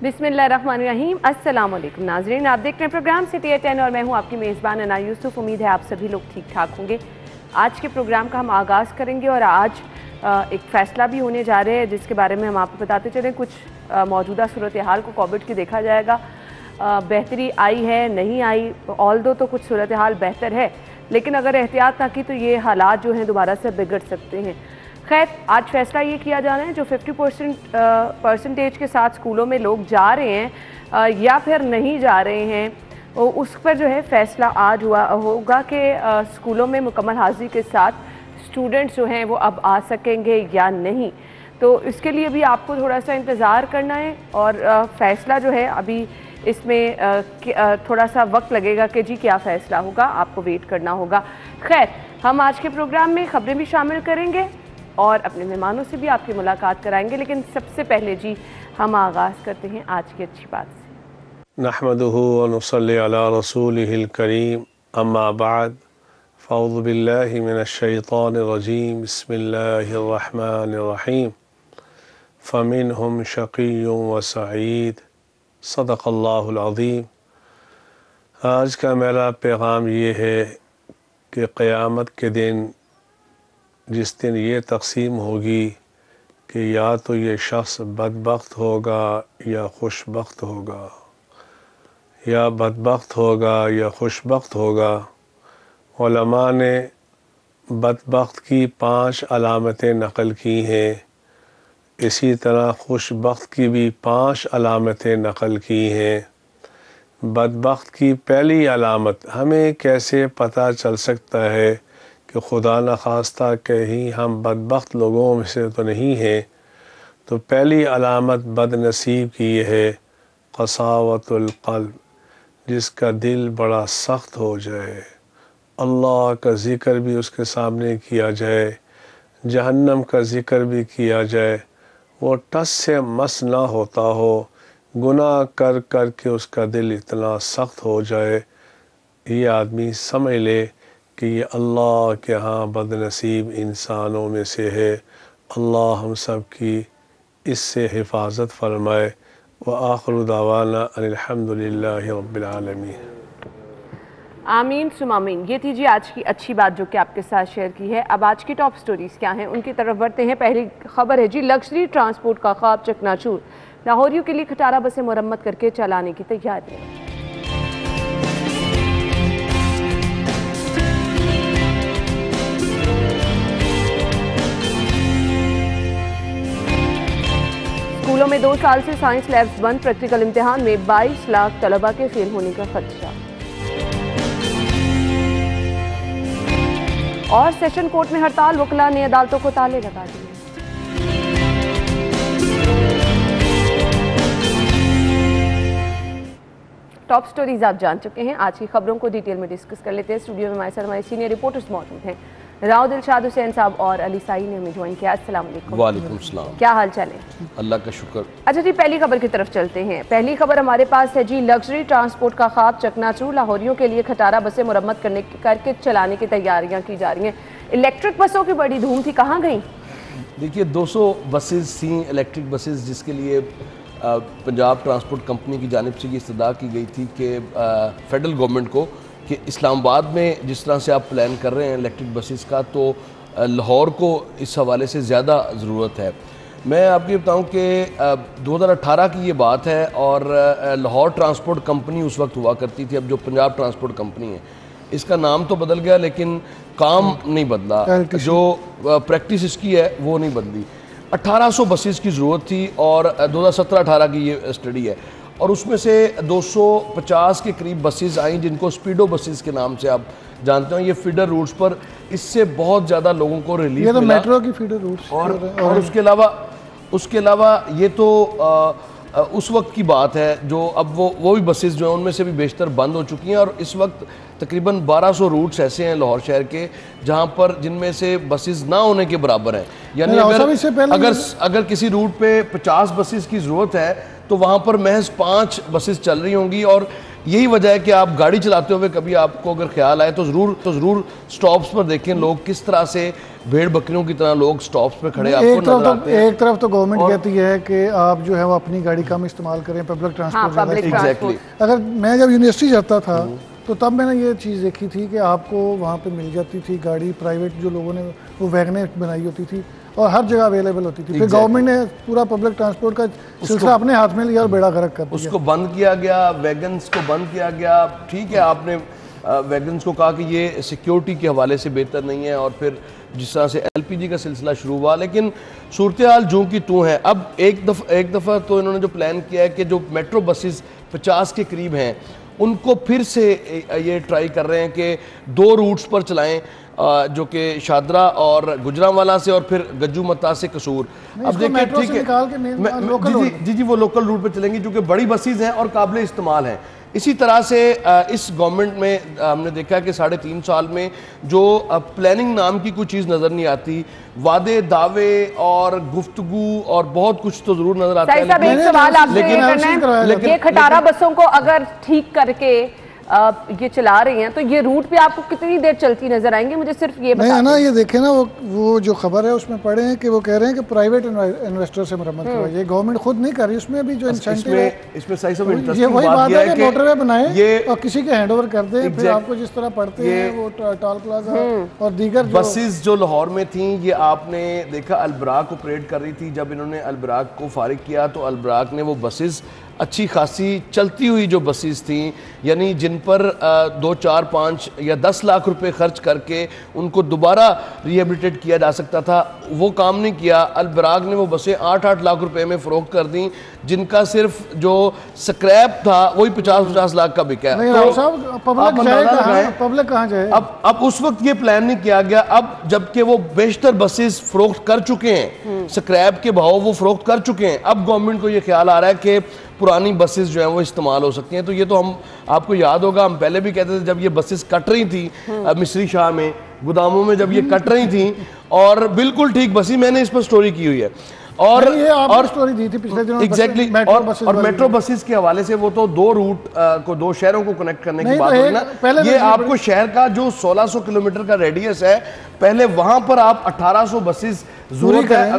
बिस्मिल्लाहिर्रहमानिर्रहीम। अस्सलाम वालेकुम नाज़रीन, आप देख रहे हैं प्रोग्राम सिटी एट 10 और मैं हूं आपकी मेज़बान अना यूसुफ। उम्मीद है आप सभी लोग ठीक ठाक होंगे। आज के प्रोग्राम का हम आगाज़ करेंगे और आज एक फ़ैसला भी होने जा रहे हैं जिसके बारे में हम आपको बताते चलें। कुछ मौजूदा सूरत हाल को कोविड की देखा जाएगा, बेहतरी आई है नहीं आई, ऑल्दो तो कुछ सूरत हाल बेहतर है, लेकिन अगर एहतियात ना की तो ये हालात जो हैं दोबारा से बिगड़ सकते हैं। खैर, आज फैसला ये किया जा रहा है जो 50% के साथ स्कूलों में लोग जा रहे हैं या फिर नहीं जा रहे हैं, उस पर जो है फैसला आज होगा कि स्कूलों में मुकम्मल हाजिरी के साथ स्टूडेंट्स जो हैं वो अब आ सकेंगे या नहीं। तो इसके लिए भी आपको थोड़ा सा इंतज़ार करना है और फ़ैसला जो है अभी इसमें थोड़ा सा वक्त लगेगा कि जी क्या फ़ैसला होगा, आपको वेट करना होगा। खैर, हम आज के प्रोग्राम में ख़बरें भी शामिल करेंगे और अपने मेहमानों से भी आपकी मुलाकात कराएंगे, लेकिन सबसे पहले जी हम आगाज़ करते हैं आज की अच्छी बात से। नहमदुहु व नुसल्ली अला रसूलिहिल करीम, अम्मा बाद, फ़अऊज़ु बिल्लाहि मिनश शैतानिर रजीम, बिस्मिल्लाहिर रहमानिर रहीम, फ़मिनहुम शक़िय्युन व सईद, सदक़ल्लाहुल अज़ीम। आज का मेरा पैगाम ये है कि क़यामत के दिन, जिस दिन ये तक़सीम होगी कि या तो ये शख्स बदबख्त होगा या खुशबख्त होगा, या बदबख्त होगा या खुशबख्त होगा। उलमा ने बदबख्त की 5 अलामतें नक़ल की हैं, इसी तरह खुशबख्त की भी 5 अलामतें नक़ल की हैं। बदबख्त की पहली अलामत, हमें कैसे पता चल सकता है कि खुदा न खास्ता कहीं हम बदबख्त लोगों में से तो नहीं हैं। तो पहली अलामत बदनसीब की ये है, क़सावतुल क़ल्ब, जिसका दिल बड़ा सख्त हो जाए, अल्लाह का ज़िक्र भी उसके सामने किया जाए, जहन्नम का ज़िक्र भी किया जाए, वो टस से मस ना होता हो, गुनाह कर कर के उसका दिल इतना सख्त हो जाए, ये आदमी समझ ले कि ये अल्लाह के यहाँ बदनसीब इंसानों में से है। अल्लाह हम सब की इससे हिफाजत फरमाए। व आखिरु दावाना अनिल हम्दुलिल्लाहि रब्बिल आलमीन। आमीन सुम आमीन। ये थी जी आज की अच्छी बात जो कि आपके साथ शेयर की है। अब आज की टॉप स्टोरीज़ क्या हैं उनकी तरफ बढ़ते हैं। पहली खबर है जी, लग्जरी ट्रांसपोर्ट का ख्वाब चकनाचूर, लाहौरियों के लिए खटारा बसें मुरम्मत करके चलाने की तैयारी। स्कूलों में 2 साल से साइंस लैब्स बंद, प्रैक्टिकल इम्तिहान में 22 लाख तलबा के फेल होने का खदशा। और सेशन कोर्ट में हड़ताल, वकला ने अदालतों को ताले लगा दिए। टॉप स्टोरीज आप जान चुके हैं। आज की खबरों को डिटेल में डिस्कस कर लेते हैं। स्टूडियो में हमारे सीनियर रिपोर्टर्स मौजूद हैं, राव दिलशाद हुसैन साहब और अली साई ने हमें ज्वाइन किया। अस्सलाम वालेकुम। वालेकुम सलाम। क्या हाल चाल है? अल्लाह का शुक्र। अच्छा जी, पहली खबर की तरफ चलते हैं। पहली खबर हमारे पास है जी, लग्जरी ट्रांसपोर्ट का ख्वाब चकनाचूर, लाहौरियों के लिए खटारा बसें मुरम्मत करके चलाने की तैयारियां की जा रही हैं। इलेक्ट्रिक बसों की बड़ी धूम थी, कहाँ गई? देखिए 200 बसेस थी इलेक्ट्रिक बसेस, जिसके लिए पंजाब ट्रांसपोर्ट कंपनी की जानिब से ये इस्तदा की गई थी कि फेडरल गवर्नमेंट को कि इस्लामाबाद में जिस तरह से आप प्लान कर रहे हैं इलेक्ट्रिक बसेस का, तो लाहौर को इस हवाले से ज़्यादा ज़रूरत है। मैं आपको बताऊं कि 2018 की ये बात है और लाहौर ट्रांसपोर्ट कंपनी उस वक्त हुआ करती थी। अब जो पंजाब ट्रांसपोर्ट कंपनी है, इसका नाम तो बदल गया लेकिन काम नहीं बदला, जो प्रैक्टिस इसकी है वो नहीं बदली। 1800 बसेस की ज़रूरत थी और 2017-18 की ये स्टडी है और उसमें से 250 के करीब बसेस आई जिनको स्पीडो बसेस के नाम से आप जानते हो। ये फीडर रूट्स पर इससे बहुत ज़्यादा लोगों को रिलीफ मिला। मेट्रो की फीडर रूट्स और उसके अलावा ये तो उस वक्त की बात है जो अब वो भी बसेस जो हैं उनमें से भी बेशतर बंद हो चुकी हैं और इस वक्त तकरीबन 1200 रूट्स ऐसे हैं लाहौर शहर के जहां पर जिनमें से बसेस ना होने के बराबर हैं। यानी अगर किसी रूट पे 50 बसेस की ज़रूरत है तो वहाँ पर महज 5 बसेस चल रही होंगी। और यही वजह है कि आप गाड़ी चलाते हुए कभी आपको अगर ख्याल आए तो ज़रूर स्टॉप्स पर देखें लोग किस तरह से भेड़ बकरियों की तरह लोग स्टॉप्स पे खड़े आपको नजर आते हैं। एक तरफ तो गवर्नमेंट कहती है कि आप जो है वो अपनी गाड़ी कम इस्तेमाल करें, पब्लिक ट्रांसपोर्ट। एग्जैक्टली। अगर मैं जब यूनिवर्सिटी जाता था तो तब मैंने ये चीज़ देखी थी कि आपको वहाँ पे मिल जाती थी गाड़ी, प्राइवेट जो लोगों ने वो वैगनें बनाई होती थी और हर जगह अवेलेबल होती थी। फिर गवर्नमेंट ने पूरा पब्लिक ट्रांसपोर्ट का सिलसिला अपने हाथ में लिया और बेड़ा गर्क कर दिया। उसको बंद किया गया, वैगन्स को बंद किया गया। ठीक है, आपने वैगन्स को कहा कि ये सिक्योरिटी के हवाले से बेहतर नहीं है, और फिर जिस तरह से एलपीजी का सिलसिला शुरू हुआ, लेकिन सूरत हाल जूं की तूं है। अब एक दफ़ा तो इन्होंने जो प्लान किया है कि जो मेट्रो बसेस 50 के करीब हैं उनको फिर से ये ट्राई कर रहे हैं कि 2 रूट्स पर चलाएं, जो कि शादरा और गुजरांवाला से और फिर गज्जू मत्ता से कसूर। अब देखिए ठीक है, जी वो लोकल रूट पे चलेंगी जो कि बड़ी बसेस हैं और काबिल इस्तेमाल हैं। इसी तरह से इस गवर्नमेंट में हमने देखा कि 3.5 साल में जो प्लानिंग नाम की कोई चीज़ नज़र नहीं आती, वादे दावे और गुफ्तगू और बहुत कुछ तो जरूर नजर आता है। एक सवाल आपसे करना है, ये खटारा बसों को अगर ठीक करके ये चला रही हैं तो ये रूट पे आपको कितनी देर चलती नजर आएंगे? मुझे सिर्फ ये नहीं है ना, ये देखें ना, वो जो खबर है उसमें पढ़े हैं कि वो कह रहे हैं कि प्राइवेट इन्वेस्टर से मरम्मत करवाई, ये गवर्नमेंट खुद नहीं कर रही। उसमें भी जो इंसेंटिव है, इसमें सही सब ये वही बात है कि मोटरवे बनाए और किसी के हैंडओवर कर दें, फिर आपको जिस तरह पढ़ते हैं वो टोल प्लाजा और दीगर बसेस जो लाहौर में थी, ये आपने देखा अलबराक ऑपरेट कर रही थी। जब इन्होंने अलबराक को फारिग किया तो अलबराक ने वो बसेस अच्छी खासी चलती हुई जो बसेस थी, यानी जिन पर 2, 4, 5 या 10 लाख रुपए खर्च करके उनको दोबारा रिहेबिलिटेट किया जा सकता था, वो काम नहीं किया। अलबराग ने वो बसें 8-8 लाख रुपए में फरोख्त कर दी, जिनका सिर्फ जो स्क्रैप था वही 50-50 लाख का बिका है। तो पब्लिक कहाँ जाए? अब उस वक्त ये प्लान नहीं किया गया। अब जबकि वो बेशतर बसेस फरोख्त कर चुके हैं, स्क्रैप के भाव वो फरोख्त कर चुके हैं, अब गवर्नमेंट को ये ख्याल आ रहा है कि पुरानी बसेस जो हैं वो इस्तेमाल हो सकती हैं। तो ये तो हम, आपको याद होगा, हम पहले भी कहते थे जब ये बसेस कट रही थी मिस्री शाह में, गोदामों में जब ये कट रही थी, और बिल्कुल ठीक बसी, मैंने इस पर स्टोरी की हुई है। और स्टोरी दी थी पिछले दिनों एग्जैक्टली। और मेट्रो बसेस के हवाले से वो तो 2 रूट को 2 शहरों को कनेक्ट करने की बात है ना। ये आपको शहर का जो 1600 किलोमीटर का रेडियस है, पहले वहां पर आप 1800 बसेस जरूरत है,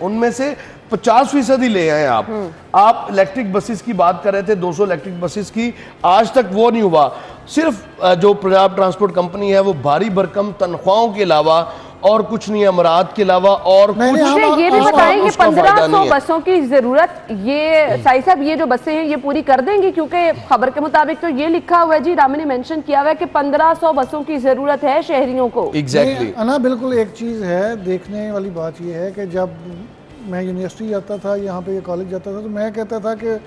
उनमें से 50% ही ले आए आप इलेक्ट्रिक बसेस की बात कर रहे थे, 200 इलेक्ट्रिक बसेस की, आज तक वो नहीं हुआ। सिर्फ जो पंजाब ट्रांसपोर्ट कंपनी है वो भारी भरकम तनख्वाहों के अलावा और कुछ नहीं, अमरात के अलावा और कुछ। ये भी बताएं कि 1500 बसों की जरूरत, ये साई साहब ये जो बसें हैं ये पूरी कर देंगी? क्योंकि खबर के मुताबिक तो ये लिखा हुआ है जी, रामी ने मेंशन किया हुआ है कि 1500 बसों की जरूरत है शहरियों को। एग्जैक्टली ना, बिल्कुल एक चीज है देखने वाली बात ये है कि जब मैं यूनिवर्सिटी जाता था, यहाँ पे कॉलेज जाता था, तो मैं कहता था कि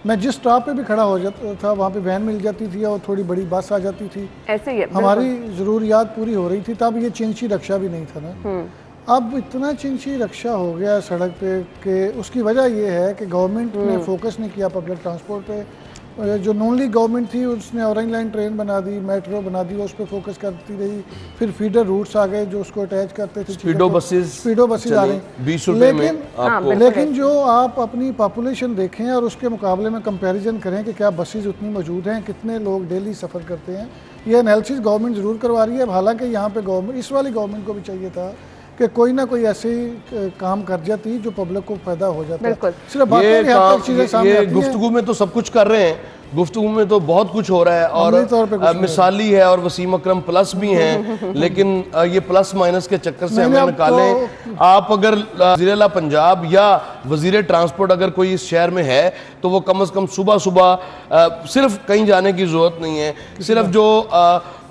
मैं जिस स्टॉप पे भी खड़ा हो जाता था वहाँ पे वैन मिल जाती थी और थोड़ी बड़ी बस आ जाती थी, ऐसे ही हमारी ज़रूरियात पूरी हो रही थी। तब ये चिंची रक्षा भी नहीं था ना। अब इतना चिंची रक्षा हो गया सड़क पे कि उसकी वजह ये है कि गवर्नमेंट ने फोकस नहीं किया पब्लिक ट्रांसपोर्ट पे। जो नॉन लीग गवर्नमेंट थी उसने ऑरेंज लाइन ट्रेन बना दी, मेट्रो बना दी, उस पर फोकस करती रही। फिर फीडर रूट्स आ गए जो उसको अटैच करते थे, स्पीडो बसेस आ रही। 20 रुपए में आपको। लेकिन जो आप अपनी पॉपुलेशन देखें और उसके मुकाबले में कंपैरिजन करें कि क्या बसेस उतनी मौजूद हैं, कितने लोग डेली सफ़र करते हैं, ये एनालिसिस गवर्नमेंट ज़रूर करवा रही है। हालांकि यहाँ पे गवर्नमेंट, इस वाली गवर्नमेंट को भी चाहिए था कि कोई ना कोई ऐसे काम कर जाती जो पब्लिक को फायदा हो जाता। सिर्फ बातें, ये गुफ्तगू में तो सब कुछ कर रहे हैं, गुफ्तगू में तो बहुत कुछ हो रहा है और मिसाली है और वसीम अकरम प्लस भी हैं, लेकिन ये प्लस माइनस के चक्कर से हमें निकालें। आप अगर वज़ीर-ए-आला पंजाब या वज़ीर ट्रांसपोर्ट अगर कोई इस शहर में है तो वो कम से कम सुबह सुबह सिर्फ कहीं जाने की जरूरत नहीं है, सिर्फ जो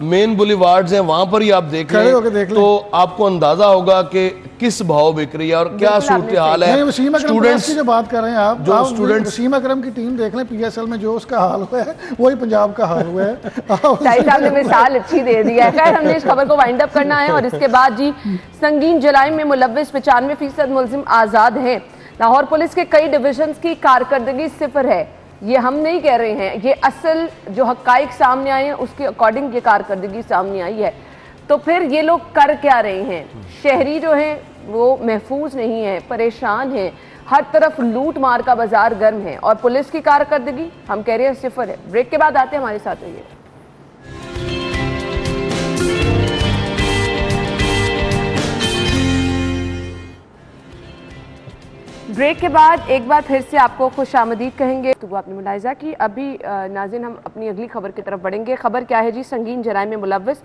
मेन बुलीवार्ड्स हैं वहां पर ही आप देख लें तो आपको अंदाजा होगा कि किस भाव बिक रही है और क्या सूरत हाल है। स्टूडेंट्स की जो बात कर रहे हैं आप, जो स्टूडेंट्स, वसीम अकरम की टीम देख लें, PSL में जो उसका हाल हुआ है वही पंजाब का हाल हुआ है। साहब ने मिसाल अच्छी दे दी है। खैर, हमने इस खबर को वाइंड अप करना है और इसके बाद जी, संगीन जराइम में मुलव्विस 95% मुलजिम आजाद हैं। लाहौर पुलिस के कई डिविजन की कारकर्दगी 0 है। ये हम नहीं कह रहे हैं, ये असल जो हकाइक सामने आए हैं उसके अकॉर्डिंग ये कारकर्दगी सामने आई है। तो फिर ये लोग कर क्या रहे हैं? शहरी जो हैं वो महफूज नहीं है, परेशान हैं, हर तरफ लूट मार का बाजार गर्म है और पुलिस की कारकर्दगी हम कह रहे हैं 0 है। ब्रेक के बाद आते हैं, हमारे साथ रहिए। ब्रेक के बाद एक बार फिर से आपको खुश आमदीद कहेंगे। तो आपने मुलाहिजा कि अभी नाज़रीन हम अपनी अगली खबर की तरफ बढ़ेंगे। खबर क्या है जी? संगीन जराइम में मुलव्वस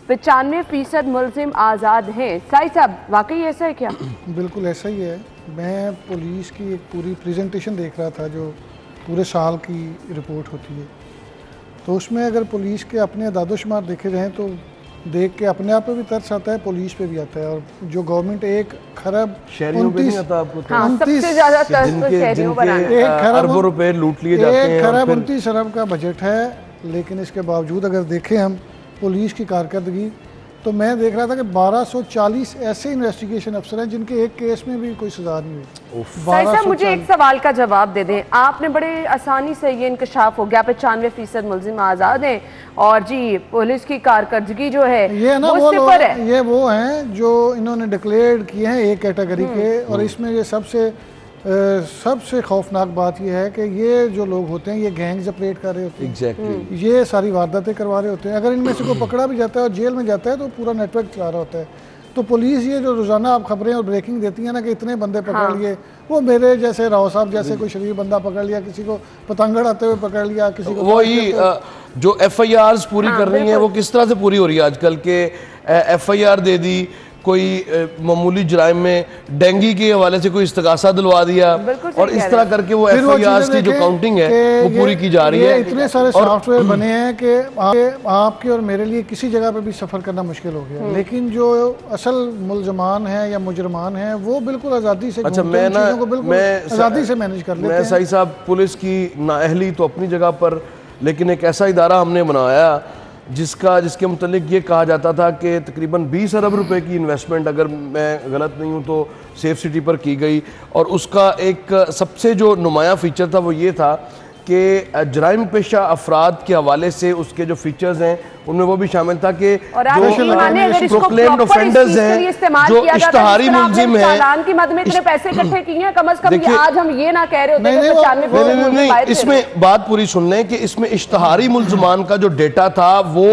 95% मुलजिम आज़ाद हैं। साई साहब, वाकई ऐसा है क्या? बिल्कुल ऐसा ही है। मैं पुलिस की एक पूरी प्रेजेंटेशन देख रहा था जो पूरे साल की रिपोर्ट होती है, तो उसमें अगर पुलिस के अपने अदादोशुमार देखे जाएँ तो देख के अपने आप पे भी तरस आता है, पुलिस पे भी आता है। और जो गवर्नमेंट 1 खरब शहरियों पे नहीं आता आपको तो? हाँ, सबसे ज्यादा तरस तो शहरियों पर आता है। 1 खरब अरबों रुपए लूट लिए जाते हैं। 1 खरब 29 अरब का बजट है, लेकिन इसके बावजूद अगर देखें हम पुलिस की कारकर्दगी, तो मैं देख रहा था कि 1240 ऐसे इन्वेस्टिगेशन अफसर हैं जिनके एक केस में भी कोई सजा नहीं हुई। साई साहब, मुझे एक सवाल का जवाब दे दें। आपने बड़े आसानी से ये इंकशाफ हो गया 95% मुलजिम आज़ाद हैं और जी पुलिस की कारकर्दगी जो है ये ना वो सिफर है। ये वो हैं जो इन्होंने डिक्लेयर किए हैं एक कैटेगरी के, और इसमें ये सबसे खौफनाक बात यह है कि ये जो लोग होते हैं ये गैंग्स ऑपरेट कर रहे होते हैं। एग्जैक्टली। ये सारी वारदातें करवा रहे होते हैं। अगर इनमें से कोई पकड़ा भी जाता है और जेल में जाता है तो पूरा नेटवर्क चला रहा होता है। तो पुलिस ये जो रोजाना आप खबरें और ब्रेकिंग देती है ना कि इतने बंदे पकड़ लिए, वो मेरे जैसे राव साहब जैसे कोई शरीफ बंदा पकड़ लिया, किसी को पतंगड़ आते हुए पकड़ लिया, किसी को वही जो FIRs पूरी कर रही हैं वो किस तरह से पूरी हो रही है आजकल के? FIR दे दी, कोई मामूली जुराइम में डेंगी के हवाले से कोई इस्तगासा दिलवा दिया, और इस तरह करके वो FIRs की जो काउंटिंग है वो पूरी की जा रही है। इतने सारे सॉफ्टवेयर बने हैं कि आपके और मेरे लिए किसी जगह पे भी सफ़र करना मुश्किल हो गया, लेकिन जो असल मुलजमान हैं या मुजरमान हैं वो बिल्कुल आज़ादी से अच्छा, मैं ना आज़ादी से मैनेज कर लेते हैं। मैं सही साहब, पुलिस की नाअहली तो अपनी जगह पर, लेकिन एक ऐसा इदारा हमने बनाया जिसके मुतल्लिक ये कहा जाता था कि तकरीबन 20 अरब रुपए की इन्वेस्टमेंट, अगर मैं गलत नहीं हूँ तो सेफ सिटी पर की गई, और उसका एक सबसे जो नुमाया फीचर था वो ये था कि जराइम पेशा अफराद के हवाले से उसके जो फीचर्स हैं उनमें वो भी शामिल था कि जो प्रोक्लेम्ड ऑफेंडर्स हैं, जो इश्तहारी मुलजिम हैं, की मद में इतने पैसे इकट्ठे किए हैं, कम से कम आज हम ये ना कह रहे होते। नहीं, इसमें बात पूरी सुन लें कि इसमें इश्तहारी मुलजमान का जो डेटा था वो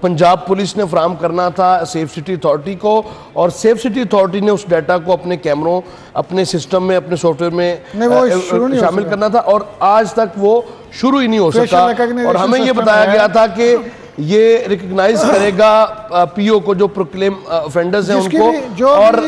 पंजाब पुलिस ने फराहम करना था सेफ सिटी अथॉरिटी को, और सेफ सिटी अथॉरिटी ने उस डाटा को अपने कैमरों, अपने सिस्टम में, अपने सॉफ्टवेयर में शामिल करना था, और आज तक वो शुरू ही नहीं हो सका। और हमें ये बताया गया था कि ये रिकग्नाइज करेगा PO को, जो प्रोक्लेम ऑफेंडर्स हैं उनको, और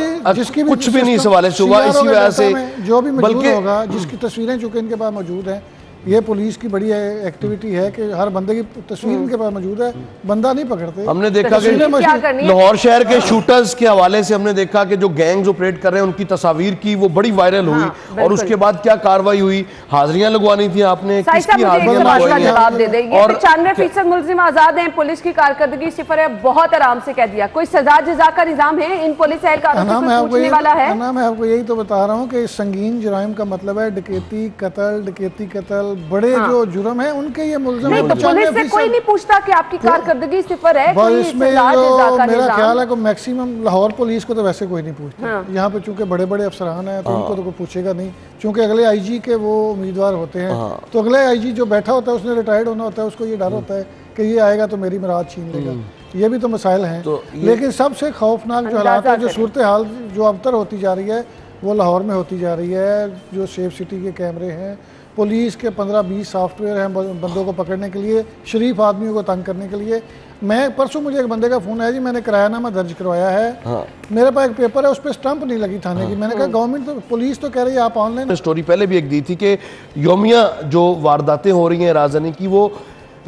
कुछ भी नहीं इस हवाले से हुआ। इसी वजह से जो भी मौजूद होगा, जिसकी तस्वीरें चूंकि इनके पास मौजूद हैं, ये पुलिस की बड़ी एक्टिविटी है कि हर बंदे की तस्वीर इनके पास मौजूद है, बंदा नहीं पकड़ते। हमने देखा कि लाहौर शहर के शूटर्स के हवाले से हमने देखा कि जो गैंग्स ऑपरेट कर रहे हैं उनकी तस्वीर की वो बड़ी वायरल हुई, और उसके बाद क्या कार्रवाई हुई, हाजिरियां लगवानी थी आपने, किसकी हाजिरियां लगवाई? जवाब दे दें। 95% मुलजिम आजाद हैं, पुलिस की कारकर्दगी सिफर है, बहुत आराम से कह दिया। कोई सजा जजा का निजाम है इन पुलिस एहलकारों से पूछने वाला है? मैं आपको यही तो बता रहा हूँ कि संगीन जुराइम का मतलब है डकैती, कत्ल, बड़े जो जुर्म है उनके ये मुल्ज़िम हैं। तो पुलिस से कोई नहीं पूछता कि आपकी कारकर्दगी सिफर है, कोई सजा जजा का मेरा ख्याल है कि मैक्सिमम लाहौर पुलिस को तो वैसे कोई नहीं पूछता। यहाँ पे चूंकि बड़े बड़े अफसरान हैं तो उनको तो कोई पूछेगा नहीं, चूंकि अगले IG के वो उम्मीदवार होते हैं, तो अगले IG जो बैठा होता है उसने रिटायर्ड होना होता है, उसको ये डर होता है कि ये आएगा तो मेरी मुराद छीन लेगा। ये भी तो मसाइल हैं। लेकिन सबसे खौफनाक जो हालात है, जो सूरत हाल जो अबतर होती जा रही है वो लाहौर में होती जा रही है। जो सेफ सिटी के कैमरे हैं, पुलिस के 15-20 सॉफ्टवेयर हैं बंदों को पकड़ने के लिए, शरीफ आदमियों को तंग करने के लिए। मैं परसों मुझे एक बंदे का फ़ोन आया जी, मैंने किरायानामा दर्ज करवाया है, मेरे पास एक पेपर है उस पर स्टंप नहीं लगी थाने की। मैंने कहा गवर्नमेंट तो, पुलिस तो कह रही है आप ऑनलाइन। स्टोरी पहले भी एक दी थी कि योमिया जो वारदातें हो रही हैं राजधानी की वो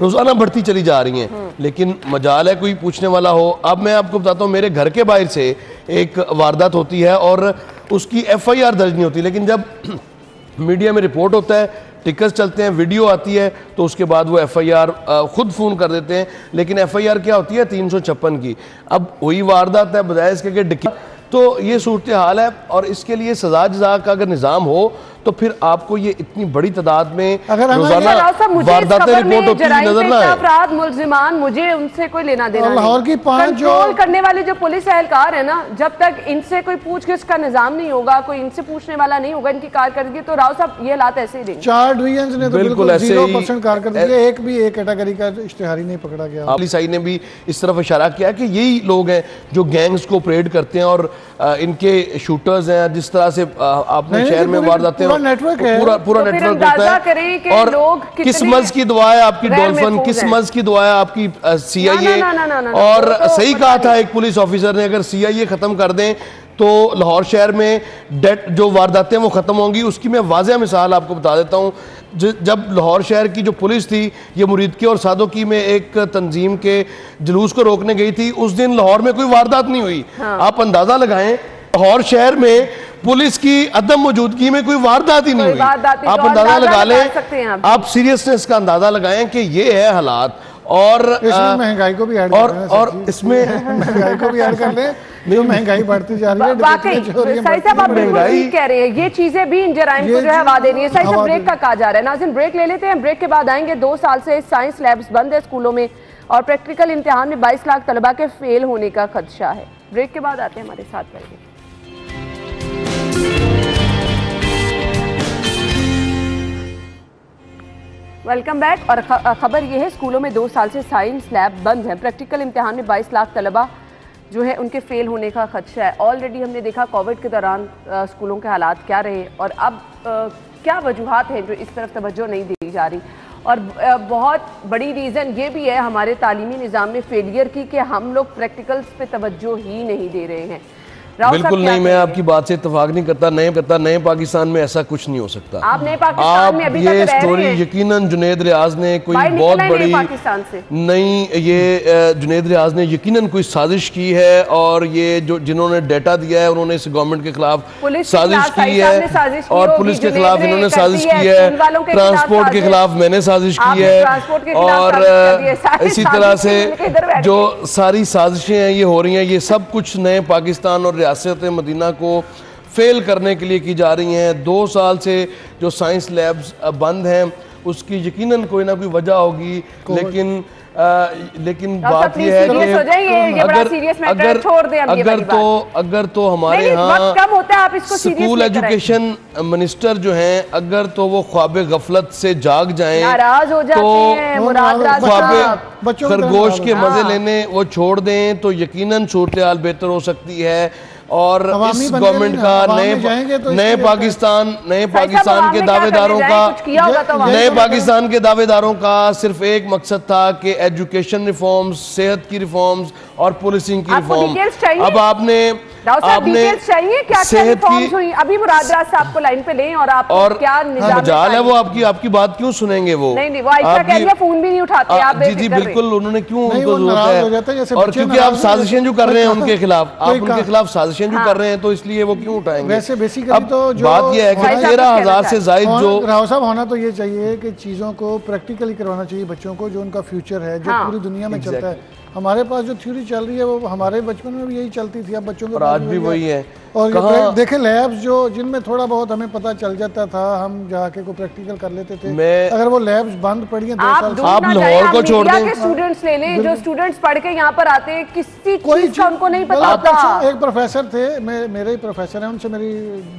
रोज़ाना बढ़ती चली जा रही हैं, लेकिन मजाल है कोई पूछने वाला हो। अब मैं आपको बताता हूँ, मेरे घर के बाहर से एक वारदात होती है और उसकी FIR दर्ज नहीं होती, लेकिन जब मीडिया में रिपोर्ट होता है, टिकट्स चलते हैं, वीडियो आती है, तो उसके बाद वो FIR खुद फ़ोन कर देते हैं। लेकिन FIR क्या होती है 356 की। अब वही वारदात है, बजाय इसके कि तो ये सूरत हाल है। और इसके लिए सजा जजा का अगर निज़ाम हो तो फिर आपको ये इतनी बड़ी तादाद में अगर रोजाना वारदातें रिपोर्ट होती हुई नजर ना अफराद मुल्जिमान, मुझे उनसे कोई लेना देना नहीं। लाहौर की 5 कंट्रोल करने वाले जो पुलिस एहलकार है ना, जब तक इनसे कोई पूछगिछ का निजाम नहीं होगा, कोई इनसे पूछने वाला नहीं होगा इनकी कारकर्दगी, तो राव साहब ये हालात ऐसे ही देंगे। 4 डिवीजन ने तो बिल्कुल ऐसे 0% कारकर्दगी, एक भी एक कैटेगरी का इश्तिहारी नहीं पकड़ा गया। पुलिस आई ने भी इस तरफ इशारा किया कि यही लोग हैं जो गैंग्स को ऑपरेट करते हैं और इनके शूटर्स हैं। जिस तरह से आपने शहर में वारदातें, पूरा नेटवर्क है, पूरा नेटवर्क होता है। और किस मर्ज की दुआ है आपकी डॉल्फिन, किस मर्ज की दुआ है आपकी CIA। और सही कहा था एक पुलिस ऑफिसर ने, अगर CIA खत्म कर दें तो लाहौर शहर में जो वारदातें वो खत्म होंगी। उसकी मैं वाज़ेह मिसाल आपको बता देता हूँ। जब लाहौर शहर की जो पुलिस थी ये मुरीदकी और सादोकी में एक तंजीम के जुलूस को रोकने गई थी, उस दिन लाहौर में कोई वारदात नहीं हुई। आप अंदाजा लगाएं लाहौर शहर में पुलिस की अदम मौजूदगी में कोई वारदात ही नहीं हुई। आप अंदाजा लगा लें, आप सीरियसनेस का अंदाजा लगाएं कि ये है हालात। और इसमें महंगाई को भी ऐड और इसमें महंगाई को भी ऐड कर ले, जो महंगाई बढ़ती जा रही है। वाकई सही साहब आप बिल्कुल ठीक कह रहे हैं, ये चीजें भी इन जराइम को जो है हवा दे रही है। सही साहब ब्रेक का कहा जा रहा है। नाज़रीन ब्रेक ले लेते हैं, ब्रेक के बाद आएंगे। 2 साल से साइंस लैब्स बंद है स्कूलों में और प्रैक्टिकल इम्तिहान में 22 लाख तलबा के फेल होने का खदशा है। ब्रेक के बाद आते हैं, हमारे साथ रहेंगे। Welcome back. और खबर यह है, स्कूलों में 2 साल से साइंस लैब बंद है। प्रैक्टिकल इम्तिहान में 22 लाख तलबा जो है उनके फेल होने का खदशा है। ऑलरेडी हमने देखा कोविड के दौरान स्कूलों के हालात क्या रहे और अब क्या वजूहात हैं जो इस तरफ तवज्जो नहीं दी जा रही। और बहुत बड़ी रीज़न ये भी है हमारे तालीमी निज़ाम में फेलियर की कि हम लोग प्रैक्टिकल्स पे तवज्जो ही नहीं दे रहे हैं। बिल्कुल नहीं, मैं आपकी बात से इत्तेफाक नहीं करता। नए पाकिस्तान में ऐसा कुछ नहीं हो सकता। आप नए पाकिस्तान में अभी ये तक रह स्टोरी रहे हैं। यकीनन जुनैद रियाज ने कोई बहुत बड़ी पाकिस्तान से नहीं, ये जुनैद रियाज ने यकीनन कोई साजिश की है और ये जो जिन्होंने डेटा दिया है उन्होंने इस गवर्नमेंट के खिलाफ साजिश की है और पुलिस के खिलाफ इन्होंने साजिश की है, ट्रांसपोर्ट के खिलाफ मैंने साजिश की है और इसी तरह से जो सारी साजिशें हैं ये हो रही हैं, ये सब कुछ नए पाकिस्तान और रियासत मदीना को फेल करने के लिए की जा रही हैं। 2 साल से जो साइंस लैब्स बंद हैं उसकी यकीनन कोई ना कोई वजह होगी, लेकिन बात यह है कि अगर तो हमारे यहाँ स्कूल एजुकेशन मिनिस्टर जो हैं अगर तो वो ख्वाब गफलत से जाग जाएं तो खरगोश के मजे लेने वो छोड़ दें तो यकीनन सूरत हाल बेहतर हो सकती है। और इस गवर्नमेंट का नए पाकिस्तान के दावेदारों का सिर्फ एक मकसद था कि एजुकेशन रिफॉर्म्स, सेहत की रिफॉर्म्स और पुलिसिंग की रिफॉर्म। अब आपने चाहिए क्या सेहत की हुई? अभी मुराद राज साहब को लाइन पे लें और आप क्या मजाल है वो आपकी बात क्यों सुनेंगे? वो नहीं वो फोन भी नहीं उठाते आप। जी बिल्कुल, उन्होंने क्यों उनको जरूरत है और क्योंकि आप साजिशें जो कर रहे हैं उनके खिलाफ, आप उनके खिलाफ साजिशें जो कर रहे हैं तो इसलिए वो क्यों उठाएंगे? वैसे बेसिकली तो बात यह है कि 13,000 से ज्यादा जो राव साहब होना तो ये चाहिए कि चीज़ों को प्रैक्टिकली करवाना चाहिए बच्चों को, जो उनका फ्यूचर है, जो पूरी दुनिया में चलता है। हमारे पास जो थ्योरी चल रही है वो हमारे बचपन में भी यही चलती थी, अब बच्चों के आज भी वही है। और देखे लैब्स जो जिनमें थोड़ा बहुत हमें पता चल जाता था, हम जाके को प्रैक्टिकल कर लेते थे। अगर वो लैब्स बंद पड़ी हैं 2 साल, आप लाहौर को छोड़ दें, स्टूडेंट्स ले लें जो स्टूडेंट्स पढ़ के यहाँ पर आते हैं, किसी चीज का उनको नहीं पता होता। एक प्रोफेसर थे, मेरे ही प्रोफेसर हैं, उनसे मेरी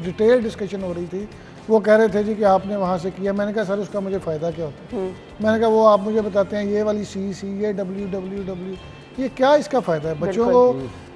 डिटेल डिस्कशन हो रही थी। वो कह रहे थे जी कि आपने वहाँ से किया। मैंने कहा सर उसका मुझे फ़ायदा क्या होता है? मैंने कहा वो आप मुझे बताते हैं ये वाली CC, ये WWW, ये क्या इसका फ़ायदा है? बच्चों को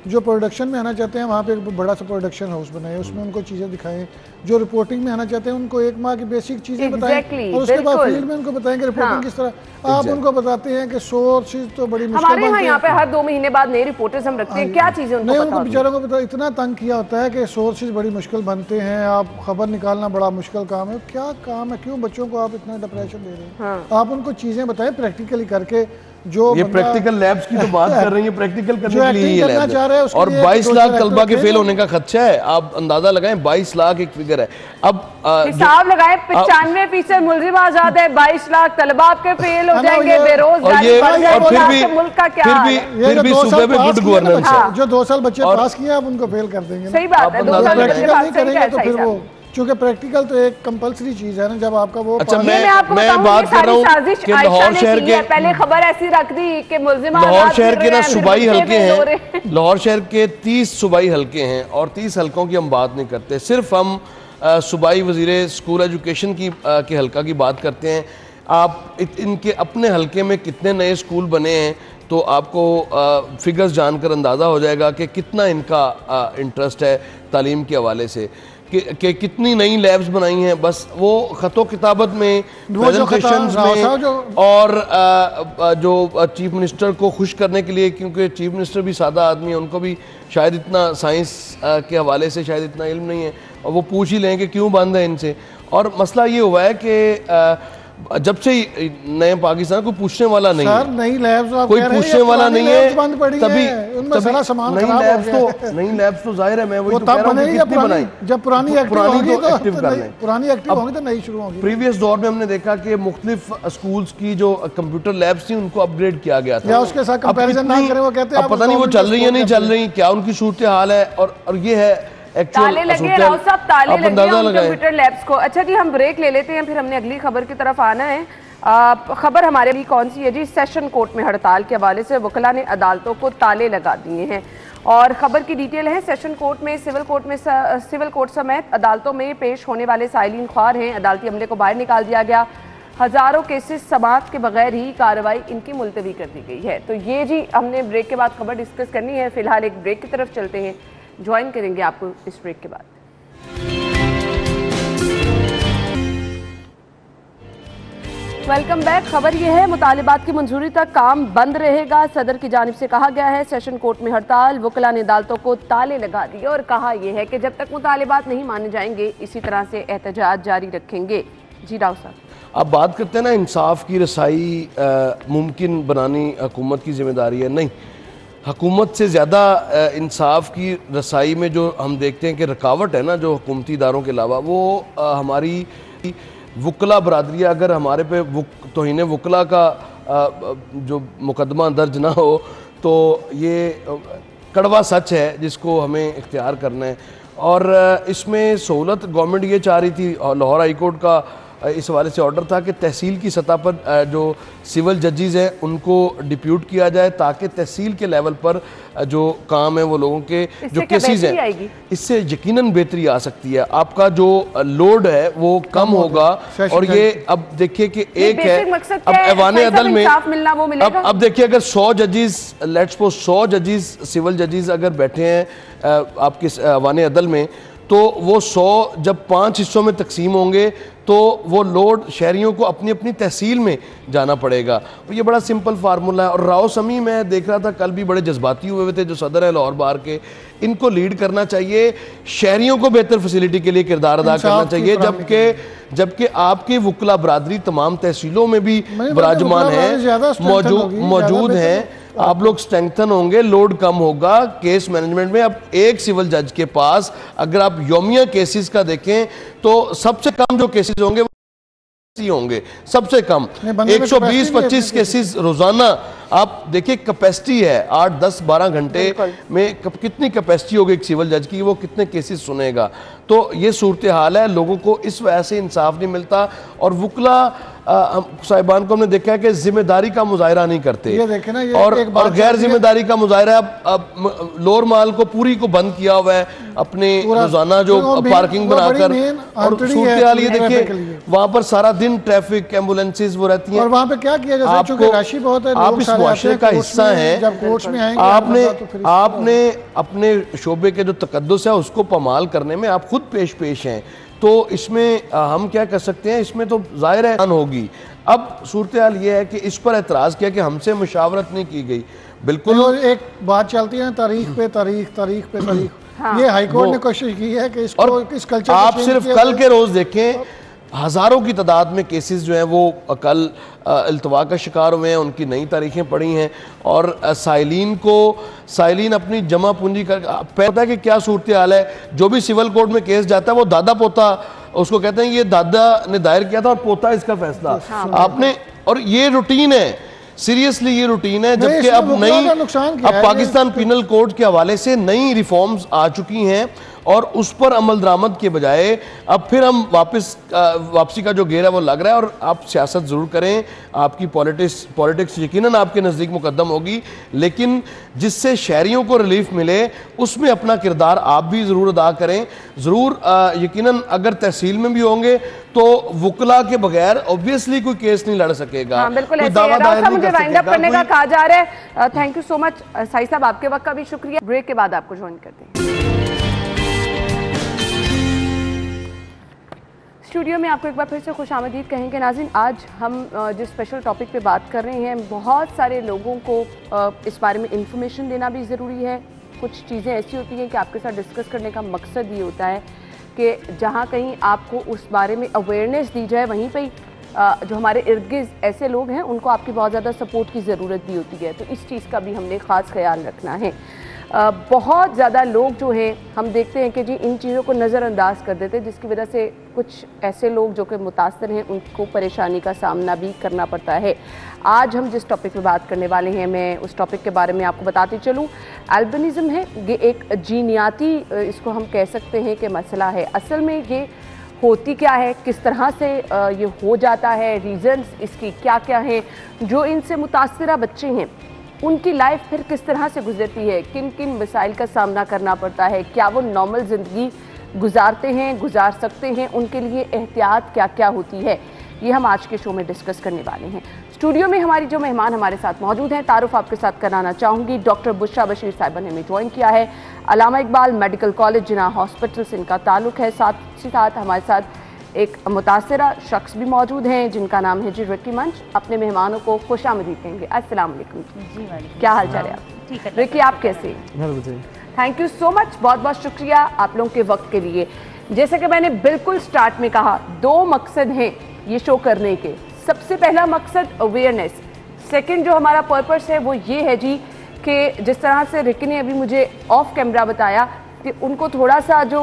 जो प्रोडक्शन में आना चाहते हैं वहाँ पे एक बड़ा सा प्रोडक्शन हाउस बनाए, उसमें उनको चीज़ें दिखाएं। जो रिपोर्टिंग में आना चाहते हैं उनको 1 माह की बेसिक चीज़ें बताएं और उसके बाद फील्ड में उनको बताएं कि रिपोर्टिंग किस तरह। आप उनको बताते हैं कि सोर्सेज तो बड़ी मुश्किल हमारे यहाँ पे हर 2 महीने बाद नए रिपोर्टर्स हम रखते हैं, क्या चीज़ें उनको बेचारों को पता, इतना तंग किया होता है कि सोर्सेज बड़ी मुश्किल बनते हैं। आप खबर निकालना बड़ा मुश्किल काम है। क्या काम है? क्यों बच्चों को आप इतना डिप्रेशन दे रहे हैं? आप उनको चीज़ें बताएं प्रैक्टिकली करके। जो ये प्रैक्टिकल लैब्स की तो बात कर रही है, प्रैक्टिकल करने के लिए ये लैब है। और 22 लाख तलबा के फेल होने का खदशा है। आप अंदाजा लगाएं, 22 लाख एक फिगर है। अब हिसाब लगाएं, 95% मुल्जिम आजाद है, 22 लाख तलबा आपके फेल हो जाएंगे, बेरोजगारी मुल्क का क्या है? फिर भी सूबे में गुड गवर्नेंस है। जो 2 साल बच्चे पास किए आप उनको फेल कर देंगे। सही बात है, 2 साल प्रैक्टिकल नहीं करेंगे तो फिर वो चूंकि प्रैक्टिकल तो एक कंपलसरी चीज है ना, जब आपका वो अच्छा, पास- मैं आपको मैं बताऊं, बात ये कर रहा हूं सारी साजिश कि आयशा लाहौर ने शहर की है। के पहले खबर ऐसी रख दी कि मुल्जिम लाहौर आजाद शहर फिर के ना रहे हैं, सूबाई फिर हल्के बच्चे फेल हो रहे हैं। हैं, लाहौर शहर के 30 सूबाई हल्के हैं और 30 हल्कों की हम बात नहीं करते, सिर्फ हम सूबाई वजीर स्कूल एजुकेशन की के हल्का की बात करते हैं। आप इनके अपने हल्के में कितने नए स्कूल बने हैं तो आपको फिगर्स जानकर अंदाज़ा हो जाएगा कि कितना इनका इंटरेस्ट है तालीम के हवाले से, कि कितनी नई लैब्स बनाई हैं। बस वो ख़तो किताबत में, प्रेजेंटेशंस में और जो चीफ मिनिस्टर को खुश करने के लिए, क्योंकि चीफ मिनिस्टर भी सादा आदमी है, उनको भी शायद इतना साइंस के हवाले से शायद इतना इल्म नहीं है और वो पूछ ही लें कि क्यों बंद है इनसे। और मसला ये हुआ है कि जब से नए पाकिस्तान को पूछने वाला नहीं सर, है, नई लैब्स आप कोई कह रहे हैं, पूछने वाला नहीं है, बंद पड़ी तभी हैं, उनमें सारा सामान नई खराब हो लैब्स गया है। नई लैब्स तो जाहिर है, मैं वही वो तो तब कह रहा हूं कि बनेगी कितनी बनाई, जब पुरानी एक्टिव पुरानी होंगी तो एक्टिव कर लें। पुरानी एक्टिव होंगी तो नई शुरू होगी। प्रीवियस दौर में हमने देखा कि मुख्तलिफ स्कूल्स की जो कंप्यूटर लैब्स थी उनको अपग्रेड किया गया था, या उसके साथ अब कंपैरिजन ना कितनी- करें, वो कहते हैं अब पता नहीं वो चल रही है नहीं चल रही, क्या उनकी सूरत हाल है और ये है ताले लगे राव साहब, ताले लगे अंदाजा उन लगाएं। कंप्यूटर लैब्स को। अच्छा जी, हम ब्रेक ले लेते हैं, फिर हमने अगली खबर की तरफ आना है। खबर हमारे लिए कौन सी है जी? सेशन कोर्ट में हड़ताल के हवाले से वकला ने अदालतों को ताले लगा दिए हैं और खबर की डिटेल है। सेशन कोर्ट में सिविल कोर्ट समेत अदालतों में पेश होने वाले साइलिन ख्वार हैं। अदालती अमले को बाहर निकाल दिया गया। हजारों केसेस समाअत के बगैर ही कार्रवाई इनकी मुलतवी कर दी गई है। तो ये जी हमने ब्रेक के बाद खबर डिस्कस करनी है। फिलहाल एक ब्रेक की तरफ चलते हैं, ज्वाइन करेंगे आपको इस ब्रेक के बाद। Welcome back. खबर यह है, मुतालिबात की मंजूरी तक काम बंद रहेगा। सदर की जानिब से कहा गया है सेशन कोर्ट में हड़ताल, वकला ने अदालतों को ताले लगा दिए और कहा यह है कि जब तक मुतालिबात नहीं माने जाएंगे इसी तरह से एहतजाज जारी रखेंगे। जी राव साहब, अब बात करते हैं ना, इंसाफ की रसाई मुमकिन बनानी हुकूमत की जिम्मेदारी है। नहीं, हुकूमत से ज़्यादा इंसाफ की रसाई में जो हम देखते हैं कि रुकावट है ना, जो हुकूमती इदारों के अलावा, वो हमारी वकला बरादरी। अगर हमारे पे तौहीन वकला का जो मुकदमा दर्ज ना हो तो ये कड़वा सच है जिसको हमें इख्तियार करना है। और इसमें सहूलत गवर्नमेंट ये चाह रही थी, और लाहौर हाई कोर्ट का इस हवाले से ऑर्डर था कि तहसील की सतह पर जो सिविल जजेस हैं उनको डिप्यूट किया जाए, ताकि तहसील के लेवल पर जो काम है वो लोगों के जो केसेस हैं, इससे यकीनन बेहतरी आ सकती है। आपका जो लोड है वो कम होगा। और ये अब देखिए कि एक है, अब ऐवान अदल में अब देखिए, अगर 100 जजेस, लेट्स सपोज 100 जजेस सिविल जजेस अगर बैठे हैं आपके ऐवान अदल में, तो वो 100 जब 5 हिस्सों में तकसीम होंगे तो वो लोड शहरियों को अपनी अपनी तहसील में जाना पड़ेगा। और ये बड़ा सिंपल फार्मूला है। और राव समी, मैं देख रहा था कल भी बड़े जज्बाती हुए थे, जो सदर है लाहौर बार के, इनको लीड करना चाहिए, शहरियों को बेहतर फैसिलिटी के लिए किरदार अदा करना चाहिए। जबकि आपकी वकला बरादरी तमाम तहसीलों में भी विराजमान है, मौजूद हैं। आप लोग स्ट्रेंथन होंगे, लोड कम होगा केस मैनेजमेंट में। अब एक सिविल जज के पास अगर आप योमिया केसेस का देखें तो सबसे कम जो केसेस होंगे होंगे सबसे कम 120-25 केसेस रोजाना। आप देखिए कैपेसिटी है 8, 10, 12 घंटे में कितनी कैपेसिटी होगी एक सिविल जज की, वो कितने केसेस सुनेगा। तो ये सूरत हाल है, लोगों को इस वजह से इंसाफ नहीं मिलता। और वकला साहिबान को हमने देखा है कि जिम्मेदारी का मुजाहरा नहीं करते, ये देखे ना, ये और गैर जिम्मेदारी का मुजाहरा। अब लोअर माल को पूरी को बंद किया हुआ है अपने रोजाना जो पार्किंग बनाकर। और सूरत हाल ये देखिए, वहां पर सारा दिन ट्रैफिक, एम्बुलेंसेज वो रहती हैं। और वहां पे क्या किया जाता है, चूंकि राशि बहुत है, आप इस मुआशरे का हिस्सा हैं, जब कोर्ट्स में आएंगे आपने अपने शोबे के जो तकद्दुस है उसको पमाल करने में आप खुद पेश हैं। तो इसमें हम क्या कर सकते हैं, इसमें तो जाहिर है होगी। अब सूरत हाल ये है कि इस पर एतराज़ किया कि हमसे मुशावरत नहीं की गई। बिल्कुल एक बात चलती है, तारीख पे तारीख। हाँ। ये हाईकोर्ट ने कोशिश की है कि इसको, इस कल्चर आप सिर्फ कल के रोज देखें, हज़ारों की तादाद में केसेस जो हैं वो कल अल्तवा का शिकार हुए हैं, उनकी नई तारीखें पड़ी हैं। और साइलिन अपनी जमा पूंजी कर पता है कि क्या सूरत हाल है। जो भी सिविल कोर्ट में केस जाता है वो दादा पोता उसको कहते हैं, ये दादा ने दायर किया था और पोता इसका फैसला आपने। और ये रूटीन है, सीरियसली ये रूटीन है। जबकि अब पाकिस्तान पिनल कोड के हवाले से नई रिफॉर्म्स आ चुकी हैं और उस पर अमल दरामद के बजाय अब फिर हम वापसी का जो गेर है वो लग रहा है। और आप सियासत ज़रूर करें, आपकी पॉलिटिक्स यकीनन आपके नज़दीक मुकद्दम होगी, लेकिन जिससे शहरियों को रिलीफ मिले उसमें अपना किरदार आप भी ज़रूर अदा करें। ज़रूर यकीनन अगर तहसील में भी होंगे तो वुकला के बगैर ऑब्वियसली कोई केस नहीं लड़ सकेगा। हाँ, बिल्कुल कोई ऐसे दावा दायर नहीं मुझे कर वाइंड अप सकेगा। करने का कहा जा रहा है। Thank you so much Sai साहब, आपके वक्त का भी शुक्रिया। ब्रेक के बाद आपको ज्वाइन करते हैं स्टूडियो में। आपको एक बार फिर से खुशामदीद कहेंगे नाज़रीन। आज हम जिस स्पेशल टॉपिक पे बात कर रहे हैं, बहुत सारे लोगों को इस बारे में इंफॉर्मेशन देना भी ज़रूरी है। कुछ चीज़ें ऐसी होती हैं कि आपके साथ डिस्कस करने का मकसद ये होता है कि जहाँ कहीं आपको उस बारे में अवेयरनेस दी जाए, वहीं पे जो हमारे इर्द गिर्द ऐसे लोग हैं उनको आपकी बहुत ज़्यादा सपोर्ट की ज़रूरत भी होती है। तो इस चीज़ का भी हमने ख़ास ख्याल रखना है। बहुत ज़्यादा लोग जो हैं हम देखते हैं कि जी इन चीज़ों को नज़रअंदाज कर देते हैं, जिसकी वजह से कुछ ऐसे लोग जो कि मुतासर हैं उनको परेशानी का सामना भी करना पड़ता है। आज हम जिस टॉपिक पे बात करने वाले हैं, मैं उस टॉपिक के बारे में आपको बताती चलूँ। एल्बिनिज़म है, ये एक जीनियाती इसको हम कह सकते हैं कि मसला है। असल में ये होती क्या है, किस तरह से ये हो जाता है, रीज़न्स इसकी क्या क्या हैं, जो इनसे मुतासरा बच्चे हैं उनकी लाइफ फिर किस तरह से गुजरती है, किन किन मसाइल का सामना करना पड़ता है, क्या वो नॉर्मल ज़िंदगी गुजार सकते हैं, उनके लिए एहतियात क्या क्या होती है, ये हम आज के शो में डिस्कस करने वाले हैं। स्टूडियो में हमारी जो मेहमान हमारे साथ मौजूद हैं, तारुफ आपके साथ कराना चाहूँगी। डॉक्टर बुशरा बशीर साहिबा ने हमें ज्वाइन किया है। अल्लामा इकबाल मेडिकल कॉलेज जिना हॉस्पिटल से इनका ताल्लुक है। साथ ही साथ हमारे साथ एक मुतासरा शख्स भी मौजूद हैं जिनका नाम है जी रिकी मंच। अपने मेहमानों को खुशामदीद कहेंगे। अस्सलाम वालेकुम जी। क्या हाल चाल है आप? ठीक है रिकी, आप कैसे हैं? थैंक यू सो मच, बहुत बहुत शुक्रिया आप लोगों के वक्त के लिए। जैसे कि मैंने बिल्कुल स्टार्ट में कहा, दो मकसद हैं ये शो करने के। सबसे पहला मकसद अवेयरनेस, सेकंड जो हमारा पर्पस है वो ये है जी कि जिस तरह से रिकी ने अभी मुझे ऑफ कैमरा बताया कि उनको थोड़ा सा जो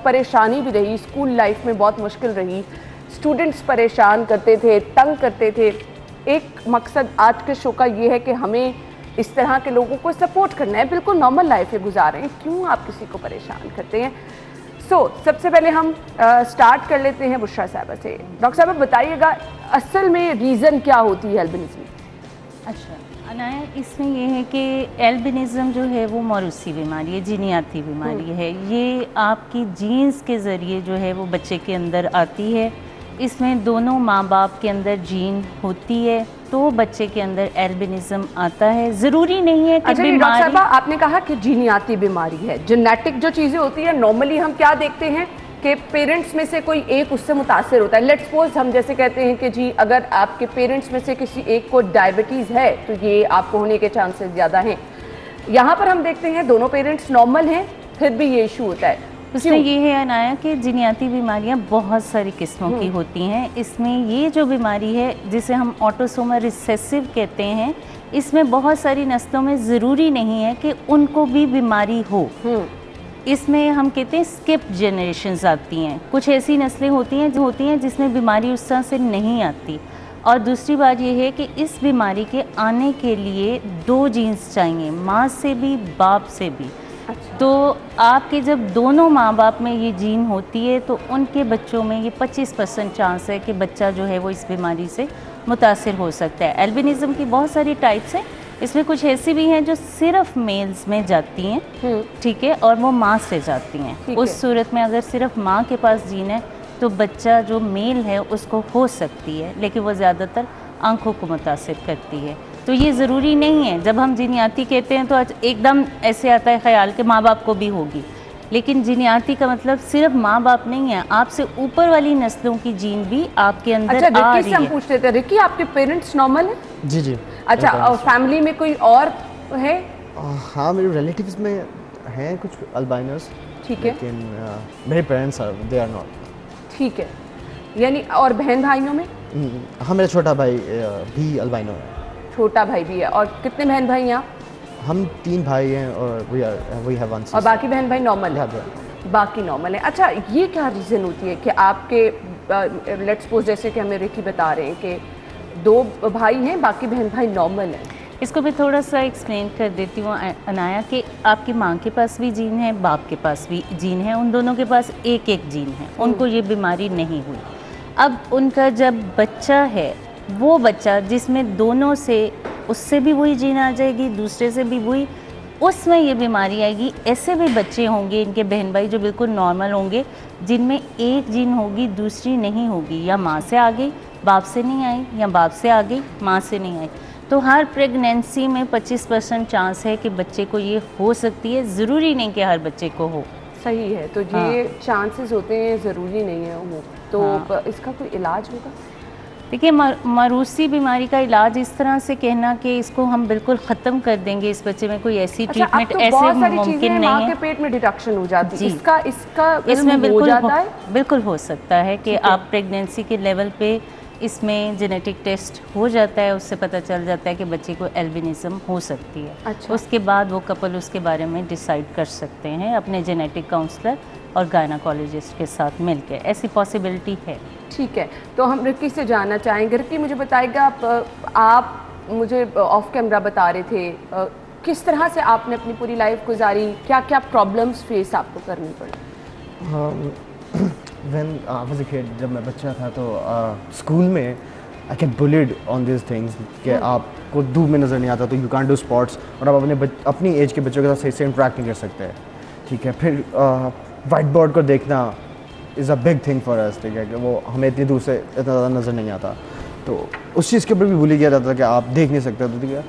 परेशानी भी रही, स्कूल लाइफ में बहुत मुश्किल रही, स्टूडेंट्स परेशान करते थे, तंग करते थे। एक मकसद आज के शो का ये है कि हमें इस तरह के लोगों को सपोर्ट करना है, बिल्कुल नॉर्मल लाइफ है गुजारें, क्यों आप किसी को परेशान करते हैं। सबसे पहले हम स्टार्ट कर लेते हैं बुशरा साहबा से। डॉक्टर साहब बताइएगा असल में रीज़न क्या होती है एल्बिनिज़म? अच्छा अनाया, इसमें यह है कि एल्बिनिज़म जो है वो मौरूसी बीमारी है, जीनियाती बीमारी है। ये आपकी जीन्स के ज़रिए जो है वो बच्चे के अंदर आती है। इसमें दोनों माँ बाप के अंदर जीन होती है तो बच्चे के अंदर एल्बिनिज़म आता है। ज़रूरी नहीं है कि डॉक्टर साहबा आपने कहा कि जीनियाती बीमारी है, जेनेटिक जो चीज़ें होती है, नॉर्मली हम क्या देखते हैं कि पेरेंट्स में से कोई एक उससे मुतासर होता है। लेट्स सपोज हम जैसे कहते हैं कि जी अगर आपके पेरेंट्स में से किसी एक को डायबिटीज़ है तो ये आपको होने के चांसेस ज़्यादा हैं। यहाँ पर हम देखते हैं दोनों पेरेंट्स नॉर्मल हैं फिर भी ये इशू होता है। उसमें ये है अनाया कि जीनियाती बीमारियाँ बहुत सारी किस्मों की होती हैं। इसमें ये जो बीमारी है जिसे हम ऑटोसोमल रिसेसिव कहते हैं, इसमें बहुत सारी नस्लों में ज़रूरी नहीं है कि उनको भी बीमारी हो। इसमें हम कहते हैं स्किप जनरेशन्स आती हैं। कुछ ऐसी नस्लें होती हैं जिसमें बीमारी उस तरह से नहीं आती। और दूसरी बात यह है कि इस बीमारी के आने के लिए दो जीन्स चाहिए, माँ से भी बाप से भी। अच्छा। तो आपके जब दोनों माँ बाप में ये जीन होती है तो उनके बच्चों में ये 25% चांस है कि बच्चा जो है वो इस बीमारी से मुतासिर हो सकता है। एल्बिनिज़म की बहुत सारी टाइप्स हैं, इसमें कुछ ऐसी भी हैं जो सिर्फ मेल्स में जाती हैं, ठीक है, और वो माँ से जाती हैं। उस सूरत में अगर सिर्फ माँ के पास जीन है तो बच्चा जो मेल है उसको हो सकती है, लेकिन वो ज़्यादातर आंखों को मुतासिर करती है। तो ये ज़रूरी नहीं है। जब हम जीनियाती कहते हैं तो एकदम ऐसे आता है ख्याल कि माँ बाप को भी होगी, लेकिन जीनियाती का मतलब सिर्फ माँ बाप नहीं है, आपसे ऊपर वाली नस्लों की जीन भी आपके अंदर आ रही है। हम पूछ लेते हैं रिकी, आपके पेरेंट्स नॉर्मल हैं? जी जी। अच्छा, और फैमिली में कोई और है? हाँ, मेरे रिलेटिव्स में हैं कुछ अल्बाइनोस, ठीक है, लेकिन मेरे पेरेंट्स दे आर नॉट। ठीक है, यानी और बहन भाइयों में? हाँ, मेरा छोटा भाई भी अल्बाइनो है। छोटा भाई भी है। और कितने बहन भाई हैं आप? हम 3 भाई हैं और वी हैव वन सिस्टर। और बाकी बहन भाई नॉर्मल है? बाकी नॉर्मल है। अच्छा, ये क्या रीज़न होती है कि आपके लेट्स सपोज जैसे कि हमें रिकी बता रहे हैं कि 2 भाई हैं, बाकी बहन भाई नॉर्मल हैं? इसको मैं थोड़ा सा एक्सप्लेन कर देती हूँ अनाया, कि आपकी माँ के पास भी जीन है, बाप के पास भी जीन है, उन दोनों के पास एक एक जीन है, उनको ये बीमारी नहीं हुई। अब उनका जब बच्चा है, वो बच्चा जिसमें दोनों से, उससे भी वही जीन आ जाएगी, दूसरे से भी वही, उसमें ये बीमारी आएगी। ऐसे भी बच्चे होंगे, इनके बहन भाई जो बिल्कुल नॉर्मल होंगे, जिनमें एक जीन होगी दूसरी नहीं होगी, या माँ से आ गई बाप से नहीं आई, या बाप से आ गई माँ से नहीं आई। तो हर प्रेगनेंसी में 25% चांस है कि बच्चे को ये हो सकती है, ज़रूरी नहीं कि हर बच्चे को हो। सही है, तो ये चांसेस होते हैं, ज़रूरी नहीं है वो। तो इसका कोई इलाज होगा? देखिए, मरूसी बीमारी का इलाज इस तरह से कहना कि इसको हम बिल्कुल ख़त्म कर देंगे इस बच्चे में, कोई ऐसी ट्रीटमेंट तो ऐसे मुमकिन नहीं माँ है। के पेट में डिटेक्शन हो जाती है, इसका इसमें बिल्कुल हो जाता है? बिल्कुल हो सकता है कि आप प्रेगनेंसी के लेवल पे इसमें जेनेटिक टेस्ट हो जाता है, उससे पता चल जाता है कि बच्चे को एल्बिनिज्म हो सकती है। अच्छा। उसके बाद वो कपल उसके बारे में डिसाइड कर सकते हैं अपने जेनेटिक काउंसलर और गायनाकोलॉजिस्ट के साथ मिलकर, ऐसी पॉसिबिलिटी है। ठीक है, तो हम रिक्की से जानना चाहेंगे। रिक्की, मुझे बताएगा, आप मुझे ऑफ कैमरा बता रहे थे किस तरह से आपने अपनी पूरी लाइफ गुजारी, क्या क्या प्रॉब्लम्स फेस आपको करनी पड़ी? When I was a kid, जब मैं बच्चा था तो स्कूल में I get bullied on these things कि आपको धूप में नज़र नहीं आता तो you can't do sports, और आप अपनी एज के बच्चों के साथ सही से इंटरेक्ट नहीं कर सकते। ठीक है, फिर वाइट बोर्ड को देखना is a big thing for us. ठीक है, कि वो हमें इतनी दूर से इतना ज़्यादा नज़र नहीं आता, तो उस चीज़ के ऊपर भी बुली किया जाता था कि आप देख नहीं सकते। तो ठीक है,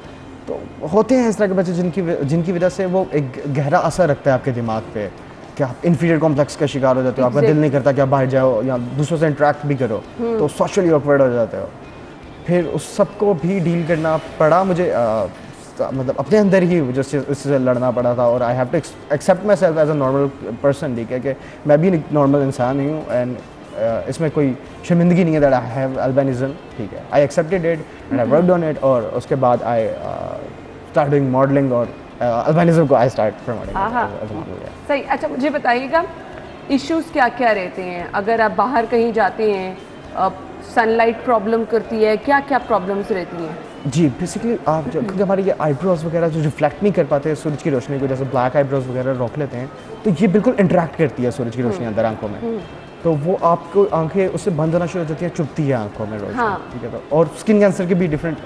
तो होते हैं इस तरह के बच्चे जिनकी वजह से वो एक गहरा असर रखता है आपके दिमाग पे, कि आप इन्फीरियर कॉम्प्लेक्स का शिकार हो जाते हो, आपका दिल नहीं करता कि आप बाहर जाओ या दूसरों से इंटरेक्ट भी करो, तो सोशली ऑकवर्ड हो जाते हो। फिर उस सब को भी डील करना पड़ा मुझे, मतलब अपने अंदर ही उससे लड़ना पड़ा था, और I have to accept myself as a normal person. ठीक है, कि मैं भी एक नॉर्मल इंसान ही हूँ, एंड इसमें कोई शर्मिंदगी नहीं है दैट आई हैव अल्बिनिज्म। ठीक है, I accepted it and I worked on it, और उसके बाद आई स्टार्ट डूइंग मॉडलिंग, और अल्बिनिज्म को आई स्टार्ट प्रमोटिंग। सही। अच्छा, मुझे बताइएगा इश्यूज क्या क्या रहते हैं अगर आप बाहर कहीं जाते हैं, सनलाइट प्रॉब्लम करती है, क्या क्या प्रॉब्लम्स रहती हैं? जी, बेसिकली आप क्योंकि हमारे ये आईब्रोज वगैरह जो रिफ्लेक्ट नहीं कर पाते सूरज की रोशनी को, जैसे ब्लैक आईब्रोज वगैरह रोक लेते हैं, तो ये बिल्कुल इंटरेक्ट करती है सूरज की रोशनी अंदर आंखों में, तो वो आपको आंखें उससे बंद होना शुरू हो जाती है, चुभती है आंखों में रोज। ठीक है, तो और स्किन कैंसर के भी डिफरेंट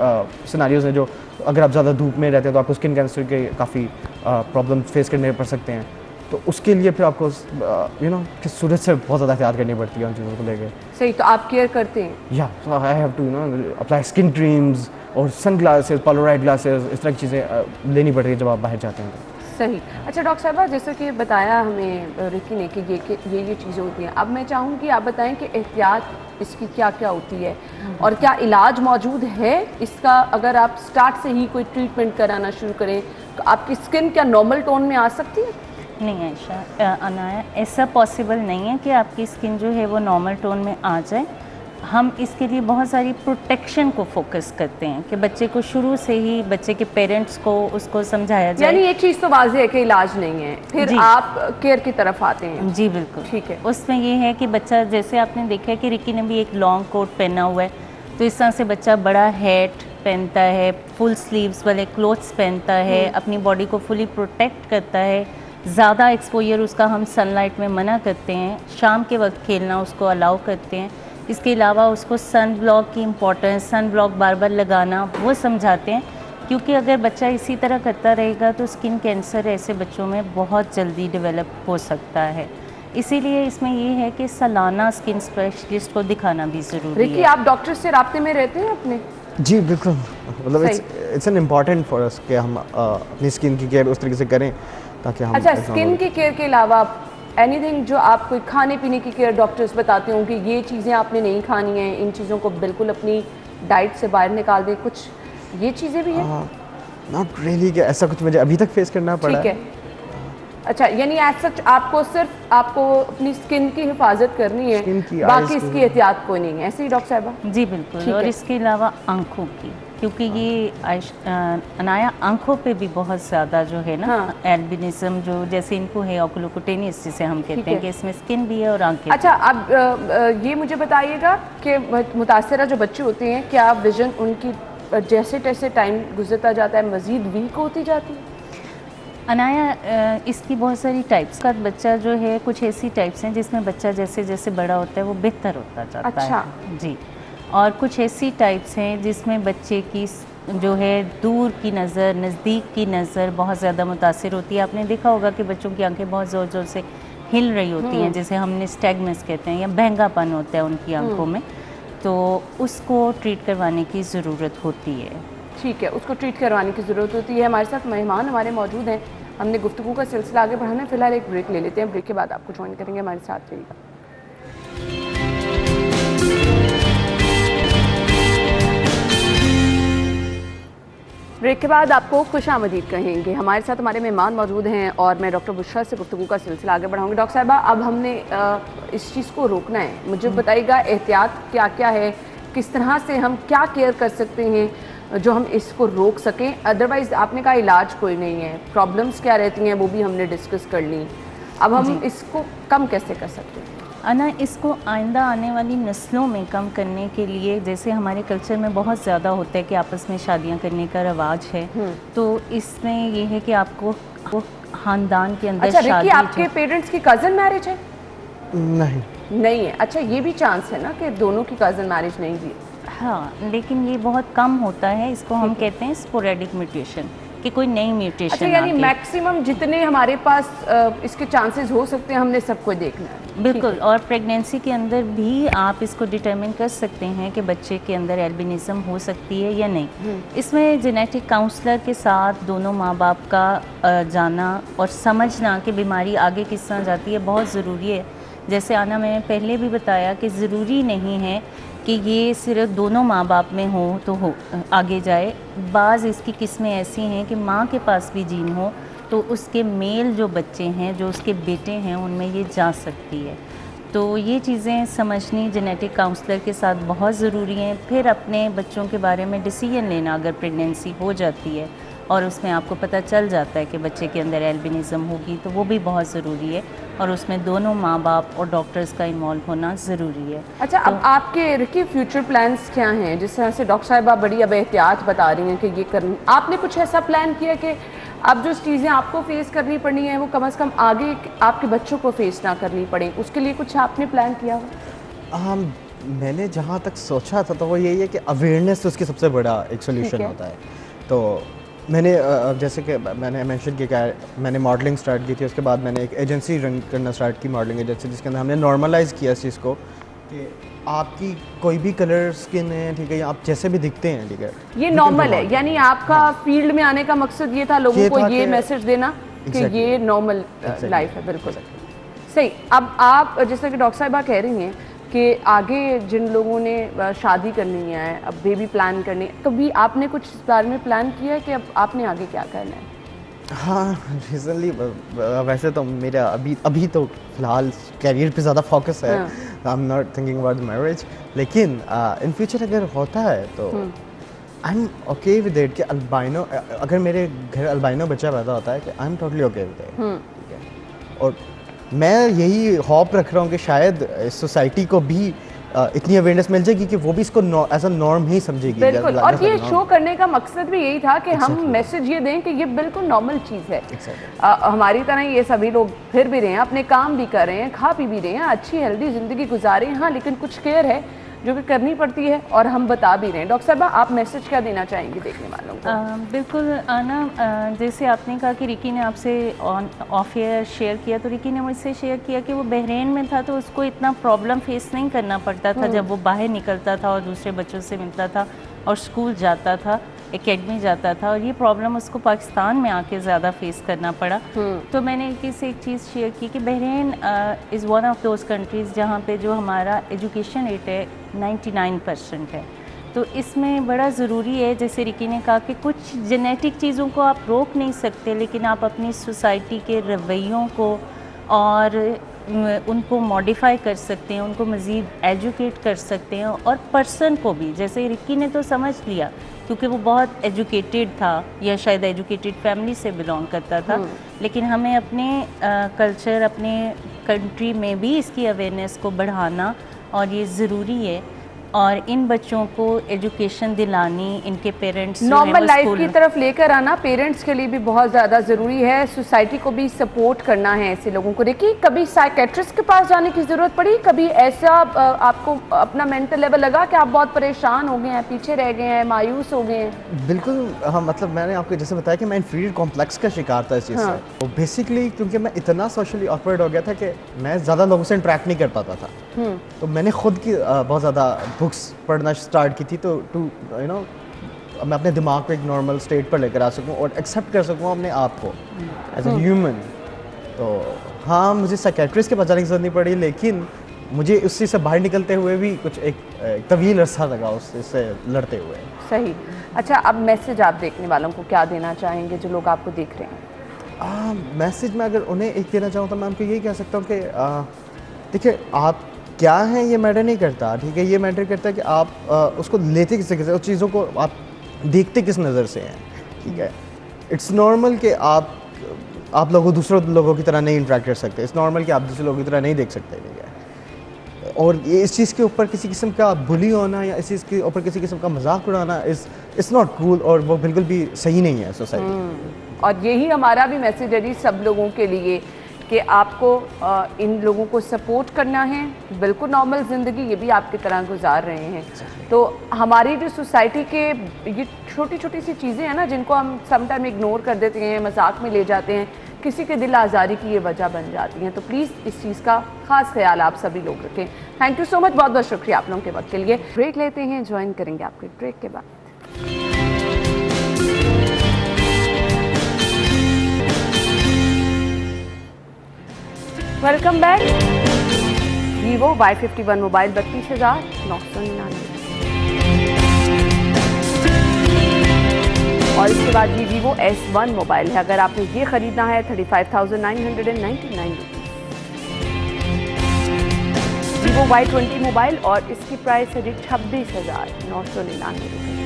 सिनारियोज हैं, जो अगर आप ज़्यादा धूप में रहते हैं तो आपको स्किन कैंसर के काफ़ी प्रॉब्लम फेस करने पड़ सकते हैं। तो उसके लिए फिर आपको कि सूरज से बहुत ज़्यादा एहतियात करनी पड़ती है उन चीज़ों को लेकर। सही, तो आप केयर करते हैं? या I have to apply skin creams और सन ग्लासेस, पोलराइड ग्लासेस, इस तरह की चीज़ें लेनी पड़ती है जब आप बाहर जाते हैं। सही। अच्छा डॉक्टर साहबा, जैसे कि बताया हमें रिकी ने कि ये चीज़ें होती हैं, अब मैं चाहूँगी आप बताएं कि एहतियात इसकी क्या क्या होती है और क्या इलाज मौजूद है इसका? अगर आप स्टार्ट से ही कोई ट्रीटमेंट कराना शुरू करें तो आपकी स्किन क्या नॉर्मल टोन में आ सकती है? नहीं आयशा, अनाया, ऐसा पॉसिबल नहीं है कि आपकी स्किन जो है वो नॉर्मल टोन में आ जाए। हम इसके लिए बहुत सारी प्रोटेक्शन को फोकस करते हैं कि बच्चे को शुरू से ही, बच्चे के पेरेंट्स को उसको समझाया जाए। यानी एक चीज़ तो वाज़ेह है कि इलाज नहीं है, फिर आप केयर की तरफ आते हैं। जी बिल्कुल, ठीक है। उसमें ये है कि बच्चा, जैसे आपने देखा है कि रिकी ने भी एक लॉन्ग कोट पहना हुआ है, तो इस तरह से बच्चा बड़ा हैट पहनता है, फुल स्लीव्स वाले क्लोथ्स पहनता है, अपनी बॉडी को फुली प्रोटेक्ट करता है। ज़्यादा एक्सपोजर उसका हम सनलाइट में मना करते हैं, शाम के वक्त खेलना उसको अलाउ करते हैं। इसके अलावा उसको सन ब्लॉक की इम्पोर्टेंस, सन ब्लॉक बार बार लगाना वो समझाते हैं, क्योंकि अगर बच्चा इसी तरह करता रहेगा तो स्किन कैंसर ऐसे बच्चों में बहुत जल्दी डेवलप हो सकता है। इसीलिए इसमें ये है कि सालाना स्किन स्पेशलिस्ट को दिखाना भी ज़रूरी है। रिकी, आप डॉक्टर से राब्ते में रहते हैं अपने? जी बिल्कुल, मतलब it's an important for us कि हम अपनी स्किन की केयर उस तरीके से करें ताकि हम। अच्छा, स्किन की केयर के अलावा एनीथिंग जो आप कोई खाने पीने की केयर डॉक्टर्स बताते हों कि ये चीज़ें आपने नहीं खानी हैं, इन चीज़ों को बिल्कुल अपनी डाइट से बाहर निकाल दें, कुछ ये चीज़ें भी हैं? नॉट रियली, कि ऐसा कुछ मुझे अभी तक फेस करना पड़ा। ठीक है। अच्छा, यानी एज सच आपको सिर्फ अपनी स्किन की हिफाजत करनी है, बाकी इसकी एहतियात कोई नहीं है, ऐसे ही डॉक्टर साहबा? जी बिल्कुल। और इसके अलावा आँखों की, क्योंकि ये अनाया आँखों पे भी बहुत ज़्यादा जो है ना एल्बिनिज्म, जो जैसे इनको है ऑक्यूलोक्यूटेनियस जिसे हम कहते हैं, कि इसमें स्किन भी है और आँखें। अच्छा, अब ये मुझे बताइएगा कि मुतासरा जो बच्चे होते हैं, क्या विजन उनकी जैसे जैसे टाइम गुजरता जाता है मज़ीद वीक होती जाती है? अनाया, इसकी बहुत सारी टाइप्स का बच्चा जो है, कुछ ऐसी टाइप्स हैं जिसमें बच्चा जैसे जैसे बड़ा होता है वो बेहतर होता जाता अच्छा। है जी। और कुछ ऐसी टाइप्स हैं जिसमें बच्चे की जो है दूर की नज़र, नज़दीक की नज़र बहुत ज़्यादा मुतासिर होती है। आपने देखा होगा कि बच्चों की आंखें बहुत ज़ोर ज़ोर से हिल रही होती हैं, जैसे हमने स्टैग्मस कहते हैं, या बहंगापन होता है उनकी आंखों में, तो उसको ट्रीट करवाने की ज़रूरत होती है। ठीक है, उसको ट्रीट करवाने की ज़रूरत होती है। हमारे साथ मेहमान हमारे मौजूद हैं, हमने गुफ्तगू का सिलसिला आगे बढ़ाना है। फिलहाल एक ब्रेक ले लेते हैं, ब्रेक के बाद आपको ज्वाइन करेंगे, हमारे साथ रहिएगा। ब्रेक के बाद आपको खुशामदीद कहेंगे। हमारे साथ हमारे मेहमान मौजूद हैं और मैं डॉक्टर बुशरा से गुफ्तगू का सिलसिला आगे बढ़ाऊंगी। डॉक्टर साहिबा, अब हमने इस चीज़ को रोकना है, मुझे बताइएगा एहतियात क्या क्या है, किस तरह से हम क्या केयर कर सकते हैं जो हम इसको रोक सकें। अदरवाइज़ आपने कहा इलाज कोई नहीं है, प्रॉब्लम्स क्या रहती हैं वो भी हमने डिस्कस कर ली। अब हम इसको कम कैसे कर सकते हैं? अना, इसको आइंदा आने वाली नस्लों में कम करने के लिए, जैसे हमारे कल्चर में बहुत ज़्यादा होता है कि आपस में शादियां करने का रवाज है, तो इसमें ये है कि आपको ख़ानदान के अंदर अच्छा, शादी, आपके पेरेंट्स की कज़न मैरिज है? नहीं है। अच्छा, ये भी चांस है ना कि दोनों की कज़न मैरिज नहीं भी? हाँ, लेकिन ये बहुत कम होता है। इसको हम कहते हैं स्पोरेडिक म्यूटेशन, कि कोई नई म्यूटेशन। अच्छा, यानी मैक्सिमम जितने हमारे पास इसके चांसेस हो सकते हैं हमने सबको देखना है। बिल्कुल। और प्रेगनेंसी के अंदर भी आप इसको डिटरमिन कर सकते हैं कि बच्चे के अंदर एल्बिनिज़म हो सकती है या नहीं। इसमें जेनेटिक काउंसलर के साथ दोनों माँ बाप का जाना और समझना कि बीमारी आगे किस तरह जाती है बहुत ज़रूरी है। जैसे आना, मैंने पहले भी बताया कि ज़रूरी नहीं है कि ये सिर्फ दोनों माँ बाप में हो तो हो आगे जाए। बाज़ इसकी किस्में ऐसी हैं कि माँ के पास भी जीन हो तो उसके मेल जो बच्चे हैं, जो उसके बेटे हैं, उनमें ये जा सकती है। तो ये चीज़ें समझनी जेनेटिक काउंसलर के साथ बहुत ज़रूरी हैं। फिर अपने बच्चों के बारे में डिसीजन लेना, अगर प्रेगनेंसी हो जाती है और उसमें आपको पता चल जाता है कि बच्चे के अंदर एल्बिनिज़म होगी, तो वो भी बहुत ज़रूरी है और उसमें दोनों माँ बाप और डॉक्टर्स का इन्वॉल्व होना ज़रूरी है। अच्छा, तो अब आपके रिकी फ्यूचर प्लान्स क्या हैं? जिस तरह से डॉक्टर साहिबा बड़ी अब एहतियात बता रही हैं कि ये करनी, आपने कुछ ऐसा प्लान किया कि अब जो चीज़ें आपको फेस करनी पड़ी हैं वो कम से कम आगे आपके बच्चों को फेस ना करनी पड़े, उसके लिए कुछ आपने प्लान किया हो? मैंने जहाँ तक सोचा था तो वो यही है कि अवेयरनेस तो उसकी सबसे बड़ा एक सोल्यूशन होता है। तो मैंने जैसे कि मैंने मेंशन किया, मैंने मॉडलिंग स्टार्ट की थी, उसके बाद मैंने एक एजेंसी रन करना स्टार्ट की, मॉडलिंग एजेंसी, जिसके अंदर हमने नॉर्मलाइज़ किया इस चीज़ को कि आपकी कोई भी कलर स्किन है, ठीक है, आप जैसे भी दिखते हैं, ठीक है, ये नॉर्मल है। यानी आपका फील्ड में आने का मकसद ये था लोगों को ये मैसेज देना कि ये नॉर्मल लाइफ है। बिल्कुल सही। अब आप जैसे कि डॉक्टर साहिबा कह रही हैं कि आगे जिन लोगों ने शादी करनी है, अब बेबी प्लान करनी है, कभी आपने कुछ इस बारे में प्लान किया है कि अब आपने आगे क्या करना है? हाँ, रिसेंटली वैसे तो मेरा अभी तो फिलहाल कैरियर पे ज़्यादा फोकस है। I am not thinking about marriage, लेकिन इन फ्यूचर अगर होता है तो I am okay with it कि अल्बाइनो, अगर मेरे घर अल्बाइनो बच्चा पैदा होता है कि I am totally okay with it, ठीक है। और मैं यही होप रख रहा हूँ कि शायद सोसाइटी को भी इतनी अवेयरनेस मिल जाएगी कि वो भी इसको एज अ नॉर्म ही समझेगी। बिल्कुल, और ये शो करने का मकसद भी यही था कि हम मैसेज ये दें कि ये बिल्कुल नॉर्मल चीज़ है। हमारी तरह ये सभी लोग फिर भी रहे हैं, अपने काम भी कर रहे हैं, खा पी भी रहे हैं, अच्छी हेल्दी ज़िंदगी गुजारे हैं। हाँ, लेकिन कुछ केयर है जो कि करनी पड़ती है और हम बता भी रहे हैं। डॉक्टर साहबा, आप मैसेज क्या देना चाहेंगे देखने वालों को? बिल्कुल आना, जैसे आपने कहा कि रिकी ने आपसे ऑफ एयर शेयर किया, तो रिकी ने मुझसे शेयर किया कि वो बहरीन में था तो उसको इतना प्रॉब्लम फेस नहीं करना पड़ता था जब वो बाहर निकलता था और दूसरे बच्चों से मिलता था और स्कूल जाता था, एकेडमी जाता था, और ये प्रॉब्लम उसको पाकिस्तान में आके ज़्यादा फेस करना पड़ा। तो मैंने इससे एक चीज़ शेयर की कि Bahrain is one of those countries जहाँ पे जो हमारा एजुकेशन रेट है 99% है। तो इसमें बड़ा ज़रूरी है, जैसे रिकी ने कहा कि कुछ जेनेटिक चीज़ों को आप रोक नहीं सकते, लेकिन आप अपनी सोसाइटी के रवैयों को और उनको मॉडिफाई कर सकते हैं, उनको मज़ीद एजुकेट कर सकते हैं। और पर्सन को भी, जैसे रिकी ने तो समझ लिया क्योंकि वो बहुत एजुकेटेड था या शायद एजुकेटेड फैमिली से बिलोंग करता था, लेकिन हमें अपने कल्चर, अपने कंट्री में भी इसकी अवेयरनेस को बढ़ाना और ये ज़रूरी है। और इन बच्चों को एजुकेशन दिलानी, इनके पेरेंट्स नॉर्मल लाइफ की तरफ लेकर आना पेरेंट्स के लिए भी बहुत ज़्यादा ज़रूरी है। सोसाइटी को भी सपोर्ट करना है ऐसे लोगों को। देखिए, कभी साइकेट्रिस्ट के पास जाने की ज़रूरत पड़ी, कभी ऐसा आपको अपना मेंटल लेवल लगा कि आप बहुत परेशान हो गए हैं, पीछे रह गए हैं, मायूस हो गए हैं? बिल्कुल। हाँ, मतलब मैंने आपको जैसे बताया कि मैं इन्फीरियर कॉम्प्लेक्स का शिकार था इस चीज़ से। तो बेसिकली क्योंकि मैं इतना सोशली ऑकवर्ड हो गया था कि मैं ज़्यादा लोगों से इंटरेक्ट नहीं कर पाता था, तो मैंने खुद की बहुत ज़्यादा बुक्स पढ़ना स्टार्ट की थी, तो टू यू नो मैं अपने दिमाग को एक नॉर्मल स्टेट पर लेकर आ सकूं और एक्सेप्ट कर सकूं अपने आप को एज ए ह्यूमन। तो हाँ, मुझे साइकेट्रिस्ट के पास जाने की ज़रूरत नहीं पड़ी, लेकिन मुझे उस चीज़ से बाहर निकलते हुए भी कुछ एक तवील अरसा लगा उससे लड़ते हुए। सही। अच्छा, अब मैसेज आप देखने वालों को क्या देना चाहेंगे जो लोग आपको देख रहे हैं? मैसेज में अगर उन्हें एक देना चाहूँ तो मैं उनको यही कह सकता हूँ कि देखिए, आप क्या हैं ये मैटर नहीं करता, ठीक है। ये मैटर करता है कि आप उसको लेते किस तरीके से, उस चीज़ों को आप देखते किस नज़र से हैं, ठीक है। इट्स नॉर्मल कि आप लोगों दूसरों लोगों की तरह नहीं इंटरेक्ट कर सकते। इट्स नॉर्मल कि आप दूसरे लोगों की तरह नहीं देख सकते, ठीक है। और ये इस चीज़ के ऊपर किसी किस्म का बुली होना या इस चीज़ के ऊपर किसी किस्म का मजाक उड़ाना इट्स नॉट कूल, और वो बिल्कुल भी सही नहीं है सोसाइटी। और यही हमारा भी मैसेज है जी सब लोगों के लिए कि आपको इन लोगों को सपोर्ट करना है। बिल्कुल नॉर्मल ज़िंदगी ये भी आपकी तरह गुजार रहे हैं। तो हमारी जो सोसाइटी के ये छोटी छोटी सी चीज़ें हैं ना, जिनको हम समटाइम इग्नोर कर देते हैं, मजाक में ले जाते हैं, किसी के दिल आज़ारी की ये वजह बन जाती हैं। तो प्लीज़ इस चीज़ का ख़ास ख्याल आप सभी लोग रखें। थैंक यू सो मच, बहुत बहुत शुक्रिया आप लोगों के वक्त के लिए। ब्रेक लेते हैं, ज्वाइन करेंगे आपके ब्रेक के बाद। Welcome back. Vivo Y51 mobile 32,999, और इसके बाद ये वीवो S1 मोबाइल है। अगर आपने ये खरीदना है 35,999 रुपीज़। वीवो Y20 मोबाइल और इसकी प्राइस है जी 26,999 रुपये।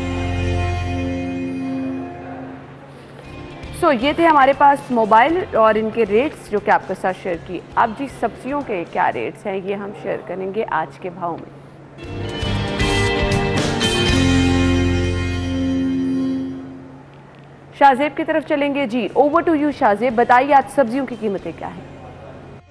सो ये थे हमारे पास मोबाइल और इनके रेट्स जो कि आपके साथ शेयर किए। अब जी सब्जियों के क्या रेट्स हैं ये हम शेयर करेंगे आज के भाव में। शाहजेब की तरफ चलेंगे जी। ओवर टू यू शाहजेब, बताइए आज सब्जियों की कीमतें क्या हैं?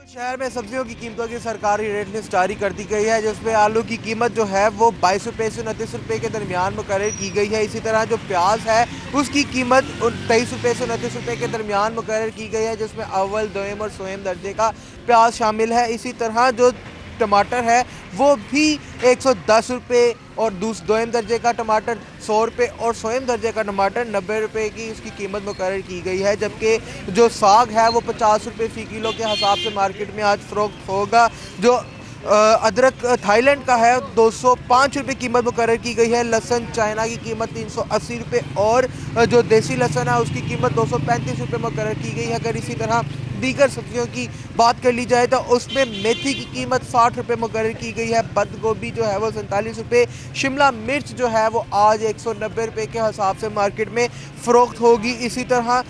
शहर में सब्जियों की कीमतों की सरकारी रेट लिस्ट जारी कर दी गई है, जिसमें आलू की कीमत जो है वो 22 रुपये से 29 रुपये के दरमियान मुकर्रर की गई है। इसी तरह जो प्याज है उसकी कीमत 23 रुपये से 29 रुपये के दरमियान मुकर्रर की गई है, जिसमें अव्वल, दोयम और सोयम दर्जे का प्याज शामिल है। इसी तरह जो टमाटर है वो भी 110 रुपये और दोयम दर्जे का टमाटर 100 रुपये और सोयम दर्जे का टमाटर 90 रुपये की उसकी कीमत मुकर्रर की गई है। जबकि जो साग है वो 50 रुपये फ़ी किलो के हिसाब से मार्केट में आज फ़रोख्त होगा। जो अदरक थाईलैंड का है 205 रुपये कीमत मुकर्रर की गई है। लहसुन चाइना की कीमत 380 रुपये और जो देसी लहसुन है उसकी कीमत 235 रुपये मुकर्रर की गई है। अगर इसी तरह दीगर सब्जियों की बात कर ली जाए तो उसमें मेथी की कीमत 60 रुपये मुकर्रर की गई है। बंद गोभी जो है वो 47 रुपये, शिमला मिर्च जो है वो आज 190 रुपये के हिसाब से मार्केट में फ़रोख्त होगी। इसी तरह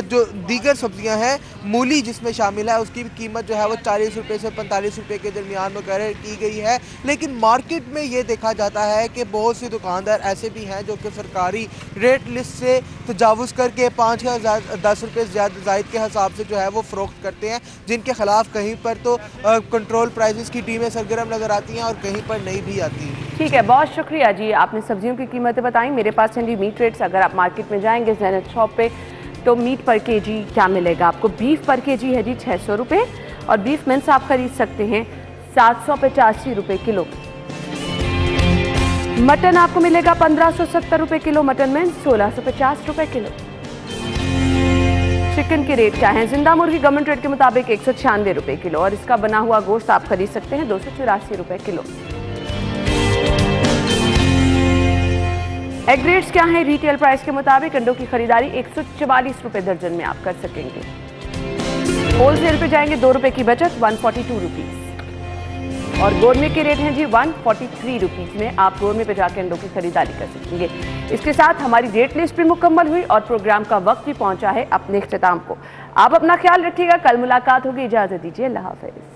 जो दीगर सब्जियां हैं, मूली जिसमें शामिल है उसकी भी कीमत जो है वो 40 रुपये से 45 रुपये के दरमियान मुकर्रर की गई है। लेकिन मार्केट में ये देखा जाता है कि बहुत से दुकानदार ऐसे भी हैं जो कि सरकारी रेट लिस्ट से तजावुज़ करके 5 या 10 रुपये ज़ायद के हिसाब से जो है वो फ़रोख्त करते हैं, जिनके खिलाफ कहीं पर तो कंट्रोल प्राइसेस की टीमें सरगर्म नज़र आती हैं और कहीं पर नहीं भी आती। ठीक है, बहुत शुक्रिया जी, आपने सब्जियों की कीमतें बताई। मेरे पास हैं जी मीट रेट्स। अगर आप मार्केट में जाएंगे ज़ैनत शॉप पे तो मीट पर केजी क्या मिलेगा आपको? बीफ पर केजी है जी 600 रुपये और बीफ मिन्स आप खरीद सकते हैं 785 रुपये किलो। मटन आपको मिलेगा 1570 रुपये किलो, मटन मिन्स 1650 रुपये किलो। चिकन के रेट क्या है? जिंदा मुर्गी गवर्नमेंट रेट के मुताबिक 196 रुपये किलो और इसका बना हुआ गोश्त आप खरीद सकते हैं 284 रुपये किलो। एग रेट्स क्या है? रिटेल प्राइस के मुताबिक अंडों की खरीदारी 144 रुपये दर्जन में आप कर सकेंगे। होलसेल पे जाएंगे 2 रुपये की बचत 142 रुपीज़ और गोरमे के रेट हैं जी 143 रुपीज़ में आप गोरमे पे जाके अंडों की खरीदारी कर सकेंगे। इसके साथ हमारी रेट लिस्ट भी मुकम्मल हुई और प्रोग्राम का वक्त भी पहुंचा है अपने इख्तिताम को। आप अपना ख्याल रखिएगा, कल मुलाकात होगी, इजाज़त दीजिए, अल्लाह हाफ़िज़।